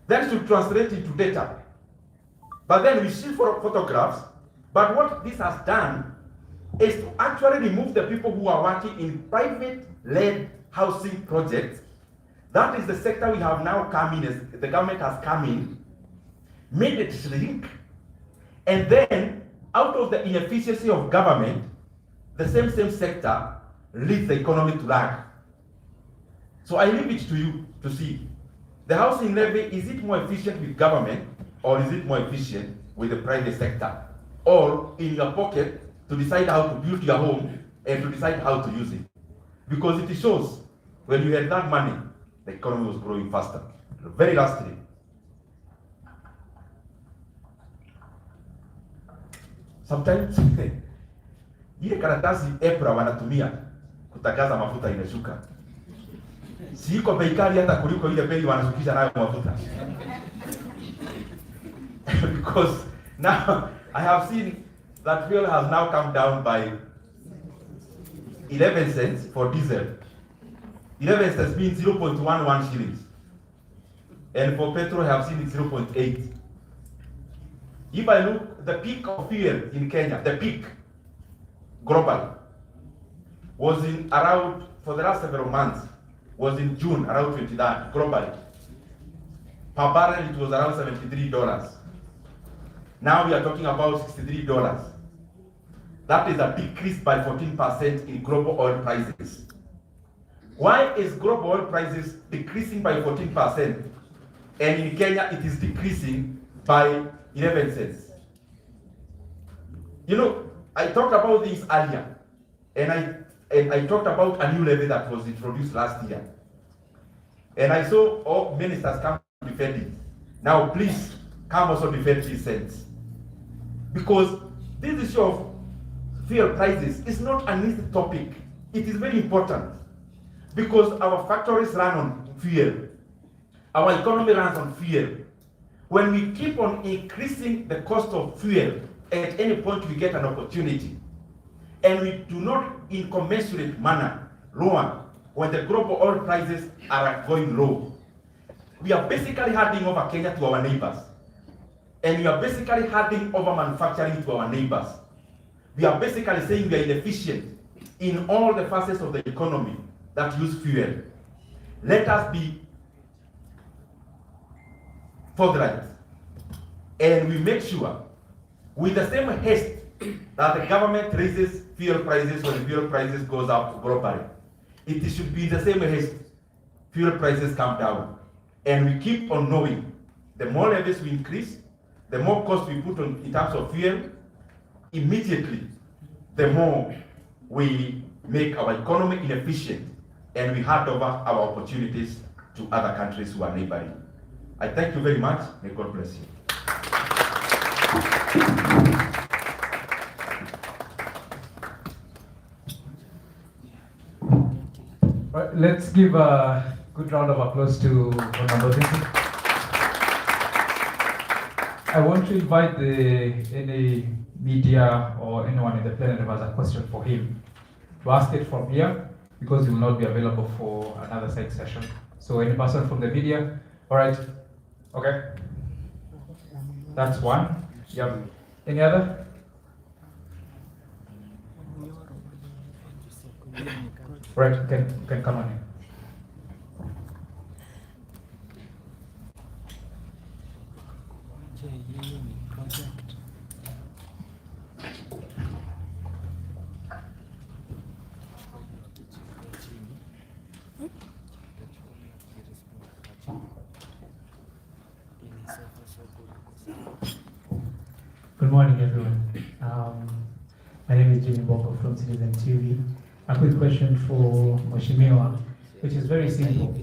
then should translate into data. But then we see photographs, but what this has done is to actually remove the people who are working in private-led housing projects. That is the sector we have now come in, as the government has come in, made it shrink, and then out of the inefficiency of government, the same sector leads the economy to lag. So I leave it to you to see. The housing levy, is it more efficient with government or is it more efficient with the private sector? Or in your pocket to decide how to build your home and to decide how to use it? Because it shows when you had that money, the economy was growing faster. Very lastly, sometimes ile karatasi EPRA wanatumia kutangaza mafuta imeshuka, si iko bei kali hata kuliko ile bei wanashukisha nayo mafuta. Because now I have seen that fuel has now come down by 11 cents for diesel. 11 cents means 0.11 shillings. And for petrol, I have seen it 0.8. If I look, the peak of fuel in Kenya, the peak global, was in around, for the last several months, was in June, around 23rd, globally. Per barrel, it was around $73. Now we are talking about $63. That is a decrease by 14% in global oil prices. Why is global oil prices decreasing by 14%? And in Kenya, it is decreasing by 11 cents. You know, I talked about this earlier, and I talked about a new levy that was introduced last year. And I saw all ministers come to defend it. Now, please come also defend these cents. Because this issue of fuel prices is not an easy topic. It is very important. Because our factories run on fuel. Our economy runs on fuel. When we keep on increasing the cost of fuel, at any point we get an opportunity, and we do not in commensurate manner lower when the global oil prices are going low, we are basically handing over Kenya to our neighbors. And we are basically handing over manufacturing to our neighbors. We are basically saying we are inefficient in all the facets of the economy that use fuel. Let us be forthright, and we make sure, with the same haste that the government raises fuel prices when fuel prices goes up globally, it should be the same haste fuel prices come down. And we keep on knowing, the more levies we increase, the more cost we put on in terms of fuel, immediately, the more we make our economy inefficient, and we hand over our opportunities to other countries who are neighboring. I thank you very much. May God bless you. Right, let's give a good round of applause to Honorable Ndindi. I want to invite any media or anyone in the plenary who has a question for him to ask it from here, because he will not be available for another side session. So any person from the media? All right. Okay. That's one. Yep. Any other? Right, can come on in. Good morning, everyone. My name is Jimmy Boko from Citizen TV. A quick question for Mheshimiwa, which is very simple.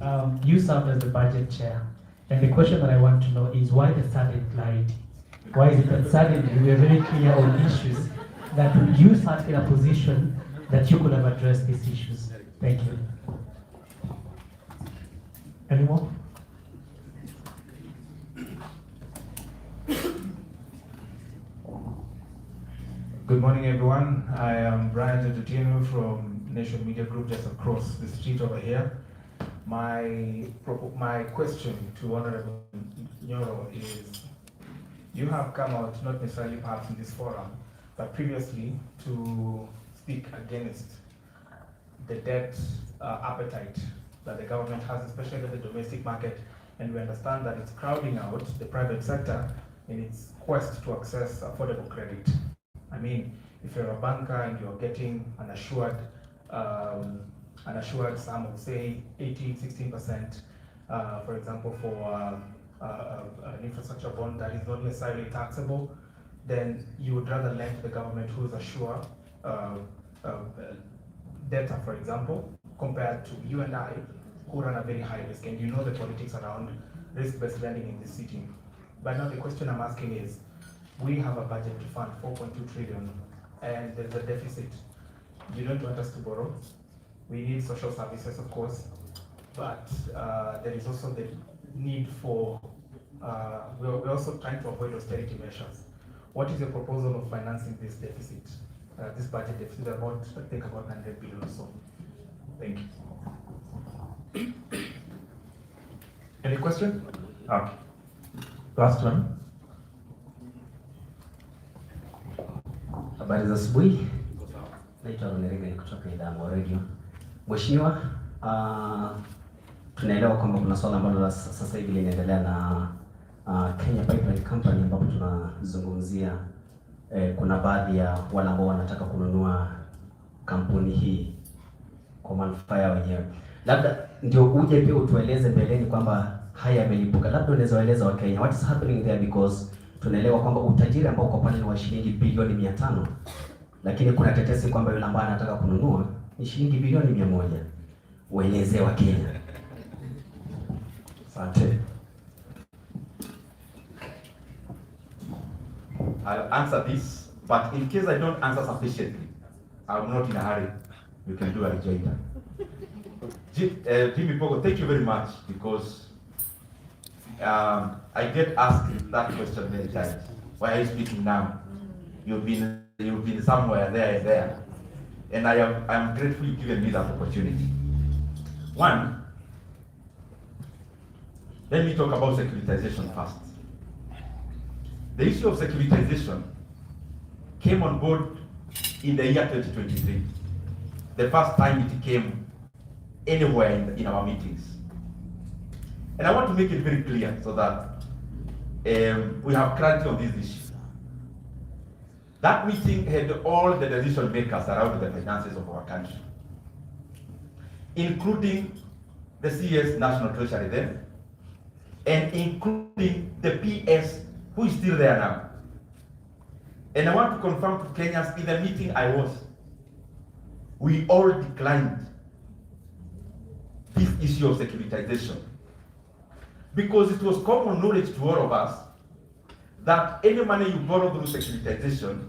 You served as the budget chair, and the question that I want to know is why the sudden clarity? Why is it that suddenly we are very clear on issues that you sat in a position that you could have addressed these issues? Thank you. Any more? Good morning, everyone. I am Brian Entertainer from Nation Media Group, just across the street over here. My question to Honorable Nyoro is, you have come out, not necessarily perhaps in this forum, but previously, to speak against the debt appetite that the government has, especially in the domestic market, and we understand that it's crowding out the private sector in its quest to access affordable credit. I mean, if you're a banker and you're getting an assured sum of say 16%, for example, for an infrastructure bond that is not necessarily taxable, then you would rather lend to the government who is assured data, for example, compared to you and I, who run a very high risk, and you know the politics around risk-based lending in this city. But now the question I'm asking is, we have a budget to fund 4.2 trillion, and there's a deficit. You don't want us to borrow. We need social services, of course, but there is also the need for, we're also trying to avoid austerity measures. What is your proposal of financing this deficit, this budget deficit, about, I think about 100 billion or so? Thank you. Any question? Okay. Last one. Habari za asubuhi. Naitwa Romerega kutoka idhaa ya radio. Mheshimiwa, tunaelewa kwamba kuna swala ambalo sasa hivi linaendelea na Kenya Pipeline Company ambapo tunazungumzia kuna baadhi ya wale ambao wanataka kununua kampuni hii kwa manufaa yao wenyewe. Labda ndio uje pia utueleze mbeleni kwamba haya yamelipuka. Labda unaweza waeleza wa Kenya what is happening there, because tunaelewa kwamba utajiri ambao uko pale ni wa shilingi bilioni 500, lakini kuna tetesi kwamba yule ambaye anataka kununua ni shilingi bilioni 100. Waeleze wa Kenya. Asante. I'll answer this, but in case I don't answer sufficiently, I'm not in a hurry. You can do a rejoinder. Jimmy Pogo, thank you very much, because I get asked that question many times. Why are you speaking now? You've been somewhere there, and I'm grateful you've given me that opportunity. One, let me talk about securitization first. The issue of securitization came on board in the year 2023. The first time it came anywhere in our meetings. And I want to make it very clear so that we have clarity on this issue. That meeting had all the decision makers around the finances of our country, including the CS National Treasury then, and including the PS who is still there now. And I want to confirm to Kenyans, in the meeting I was, we all declined this issue of securitization, because it was common knowledge to all of us that any money you borrow through securitization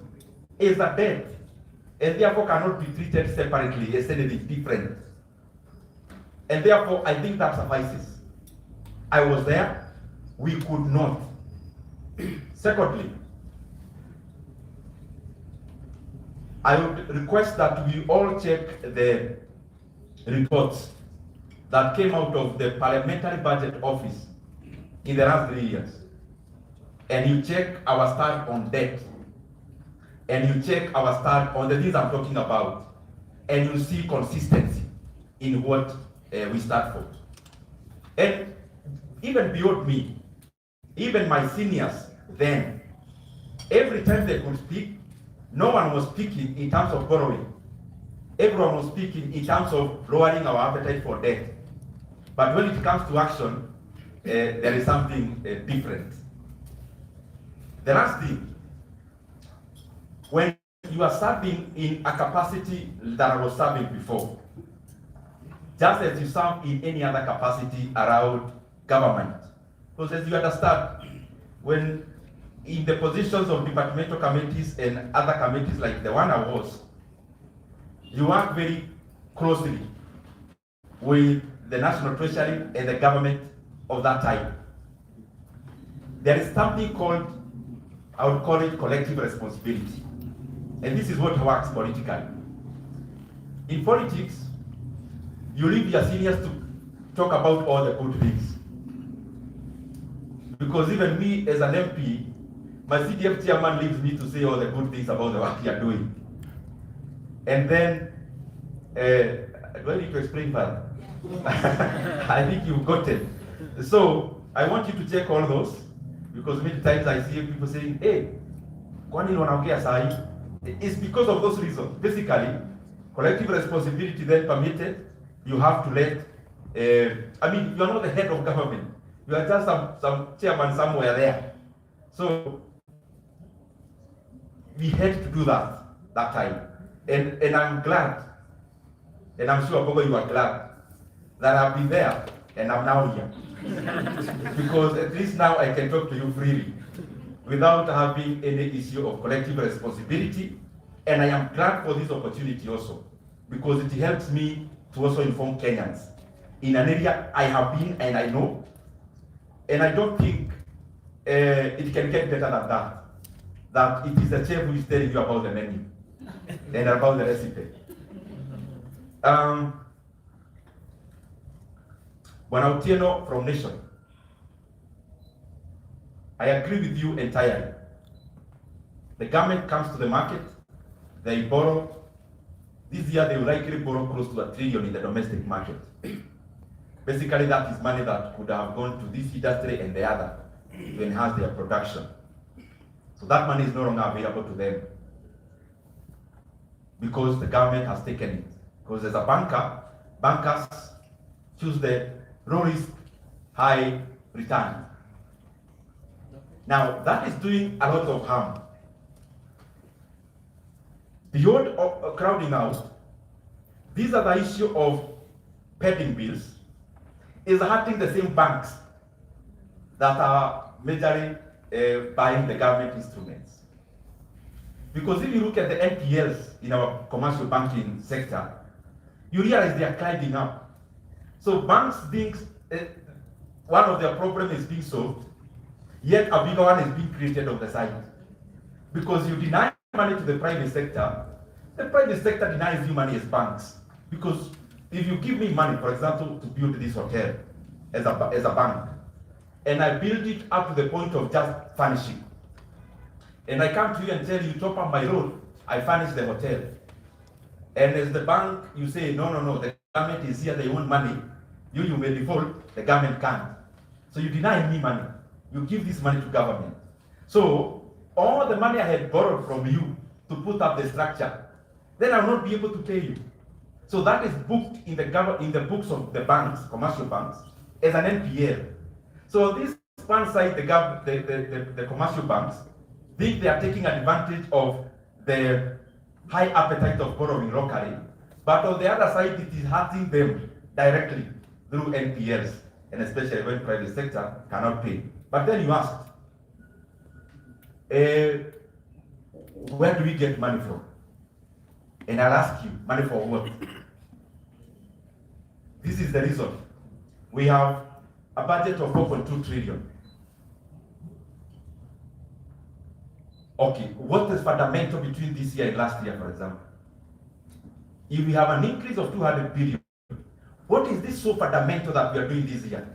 is a debt, and therefore cannot be treated separately as anything different. And therefore, I think that suffices. I was there, we could not. Secondly, I would request that we all check the reports that came out of the Parliamentary Budget Office in the last 3 years. And you check our stand on debt. And you check our stand on the things I'm talking about. And you see consistency in what we stand for. And even beyond me, even my seniors then, every time they could speak, no one was speaking in terms of borrowing. Everyone was speaking in terms of lowering our appetite for debt. But when it comes to action, there is something different. The last thing, when you are serving in a capacity that I was serving before, just as you serve in any other capacity around government, because as you understand, when in the positions of departmental committees and other committees like the one I was, you work very closely with the National Treasury and the government of that time. There is something called, I would call it collective responsibility. And this is what works politically. In politics, you leave your seniors to talk about all the good things. Because even me as an MP, my CDF chairman leaves me to say all the good things about the work you are doing. And then, do I need to explain further? I think you've got it. So, I want you to check all those, because many times I see people saying, hey, kwani wanaongea sahi? It's because of those reasons. Basically, collective responsibility then permitted, you have to let, I mean, you are not the head of government. You are just some chairman somewhere there. So, we had to do that time. And I'm glad, and I'm sure Bogo, you are glad, that I've been there and I'm now here. Because at least now I can talk to you freely without having any issue of collective responsibility. And I am glad for this opportunity also, because it helps me to also inform Kenyans in an area I have been and I know. And I don't think it can get better than that. That it is the chef who is telling you about the menu and about the recipe. Bwana Otieno from Nation, I agree with you entirely. The government comes to the market, they borrow. This year they will likely borrow close to $1 trillion in the domestic market. Basically, that is money that could have gone to this industry and the other to enhance their production. So that money is no longer available to them because the government has taken it. Because as a banker, bankers choose the low risk, high return. Now, that is doing a lot of harm. Beyond crowding out, these are the issue of pending bills is hurting the same banks that are majorly buying the government instruments. Because if you look at the NPLs in our commercial banking sector, you realize they are climbing up. So banks think one of their problems is being solved, yet a bigger one is being created on the side. Because you deny money to the private sector, the private sector denies you money as banks. Because if you give me money, for example, to build this hotel as a bank, and I build it up to the point of just furnishing, and I come to you and tell you, top up my road, I furnish the hotel. And as the bank, you say, no, the government is here, they want money. You may default, the government can't. So you deny me money. You give this money to government. So all the money I had borrowed from you to put up the structure, then I will not be able to pay you. So that is booked in the books of the banks, commercial banks, as an NPL. So this one side, the commercial banks think they are taking advantage of the high appetite of borrowing locally, but on the other side, it is hurting them directly through NPLs, and especially when private sector cannot pay. But then you asked, where do we get money from? And I'll ask you, money for what? This is the reason. We have a budget of 4.2 trillion. Okay, what is fundamental between this year and last year, for example? If we have an increase of 200 billion, what is this so fundamental that we are doing this year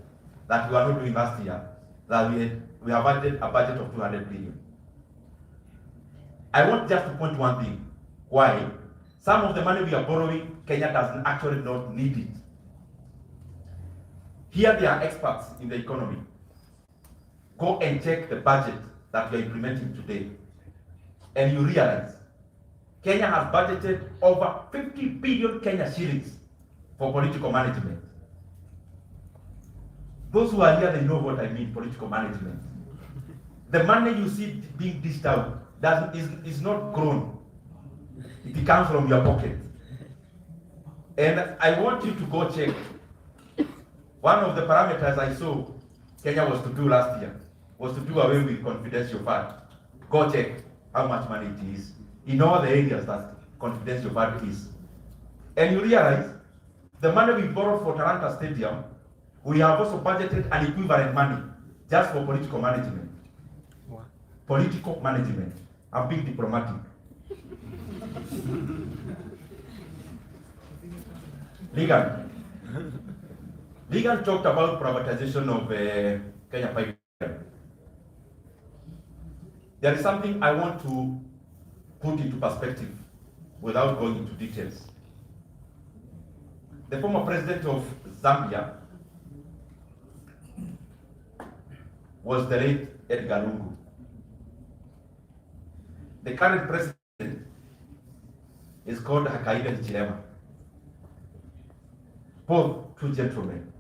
that we are not doing last year, that we have added a budget of 200 billion? I want just to point one thing. Why? Some of the money we are borrowing, Kenya does actually not need it. Here they are experts in the economy. Go and check the budget that we are implementing today, and you realize Kenya has budgeted over 50 billion Kenya shillings for political management. Those who are here, they know what I mean, political management. The money you see being dished out is not grown. It comes from your pocket. And I want you to go check. One of the parameters I saw Kenya was to do last year was to do away with confidential fund. Go check how much money it is in all the areas that confidential fund is. And you realize the money we borrowed for Talanta Stadium, we have also budgeted an equivalent money just for political management. What? Political management. I'm being diplomatic. Ligan talked about privatization of Kenya Pipeline. There is something I want to put into perspective without going into details. The former president of Zambia was the late Edgar Lungu. The current president is called Hakainde Hichilema. Both two gentlemen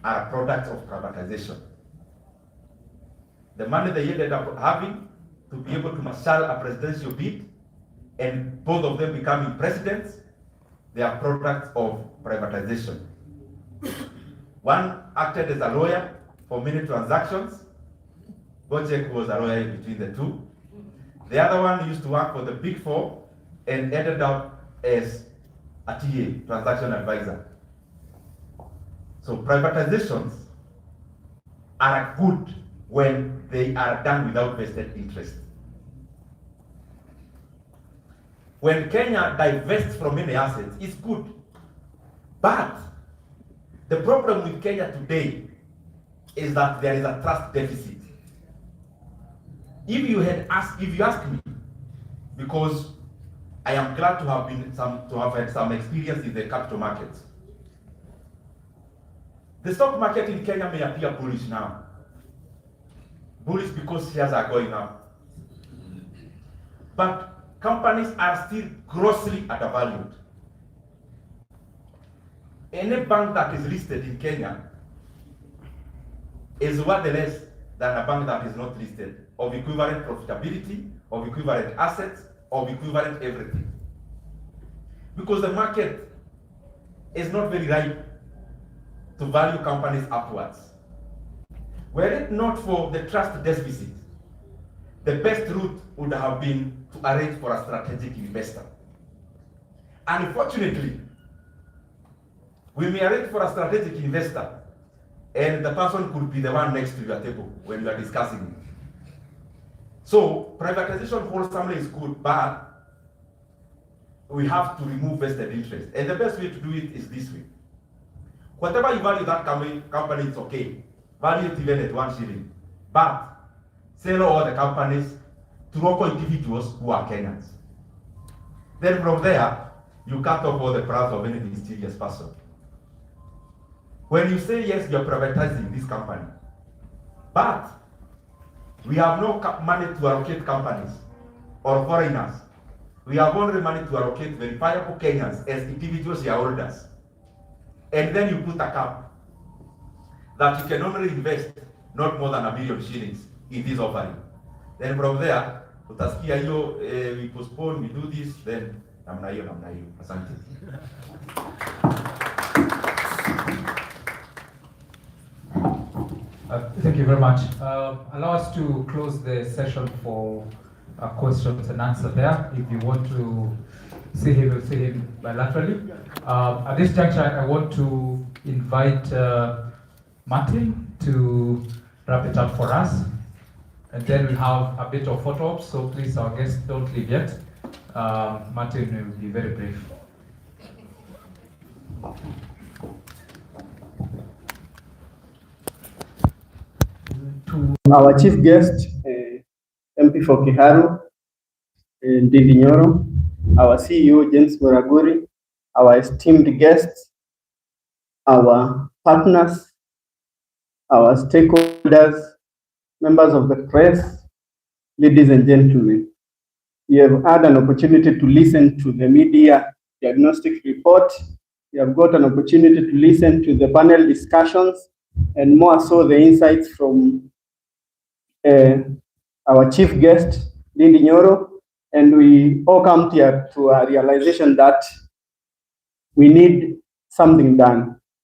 are products of privatization. The money they ended up having to be able to marshal a presidential bid, and both of them becoming presidents, they are products of privatization. One acted as a lawyer for many transactions. Gojek was a lawyer between the two. The other one used to work for the Big Four and ended up as a TA, transaction advisor. So privatizations are good when they are done without vested interest. When Kenya divests from any assets, it's good. But the problem with Kenya today is that there is a trust deficit. If you ask me, because I am glad to have had some experience in the capital markets. The stock market in Kenya may appear bullish now. Bullish because shares are going up. But companies are still grossly undervalued. Any bank that is listed in Kenya is worth less than a bank that is not listed, of equivalent profitability, of equivalent assets, of equivalent everything. Because the market is not very ripe to value companies upwards. Were it not for the trust deficit, the best route would have been to arrange for a strategic investor. Unfortunately, we may arrange for a strategic investor, and the person could be the one next to your table when you are discussing it. So privatization wholesomely is good, but we have to remove vested interest. And the best way to do it is this way. Whatever you value that company, it's okay. Value it even at 1 shilling. But sell all the companies to local individuals who are Kenyans. Then from there, you cut off all the paths of any mysterious person. When you say yes, you're privatizing this company. But we have no money to allocate companies or foreigners. We have only money to allocate verifiable Kenyans as individual shareholders. And then you put a cap that you can only invest not more than 1 million shillings in this offering. Then from there, utasikia hiyo, we postpone, we do this, then namna hiyo. Asante. Thank you very much. Allow us to close the session for questions and answer there. If you want to see him, you'll see him bilaterally. At this juncture, I want to invite Martin to wrap it up for us. And then we have a bit of photo ops, so please, our guests, don't leave yet. Martin will be very brief. To our chief guest, MP for Kiharu, Ndindi Nyoro, our CEO, James Moraguri, our esteemed guests, our partners, our stakeholders, members of the press, ladies and gentlemen. We have had an opportunity to listen to the media diagnostic report. We have got an opportunity to listen to the panel discussions, and more so the insights from our chief guest, Ndindi Nyoro, and we all come here to a realization that we need something done.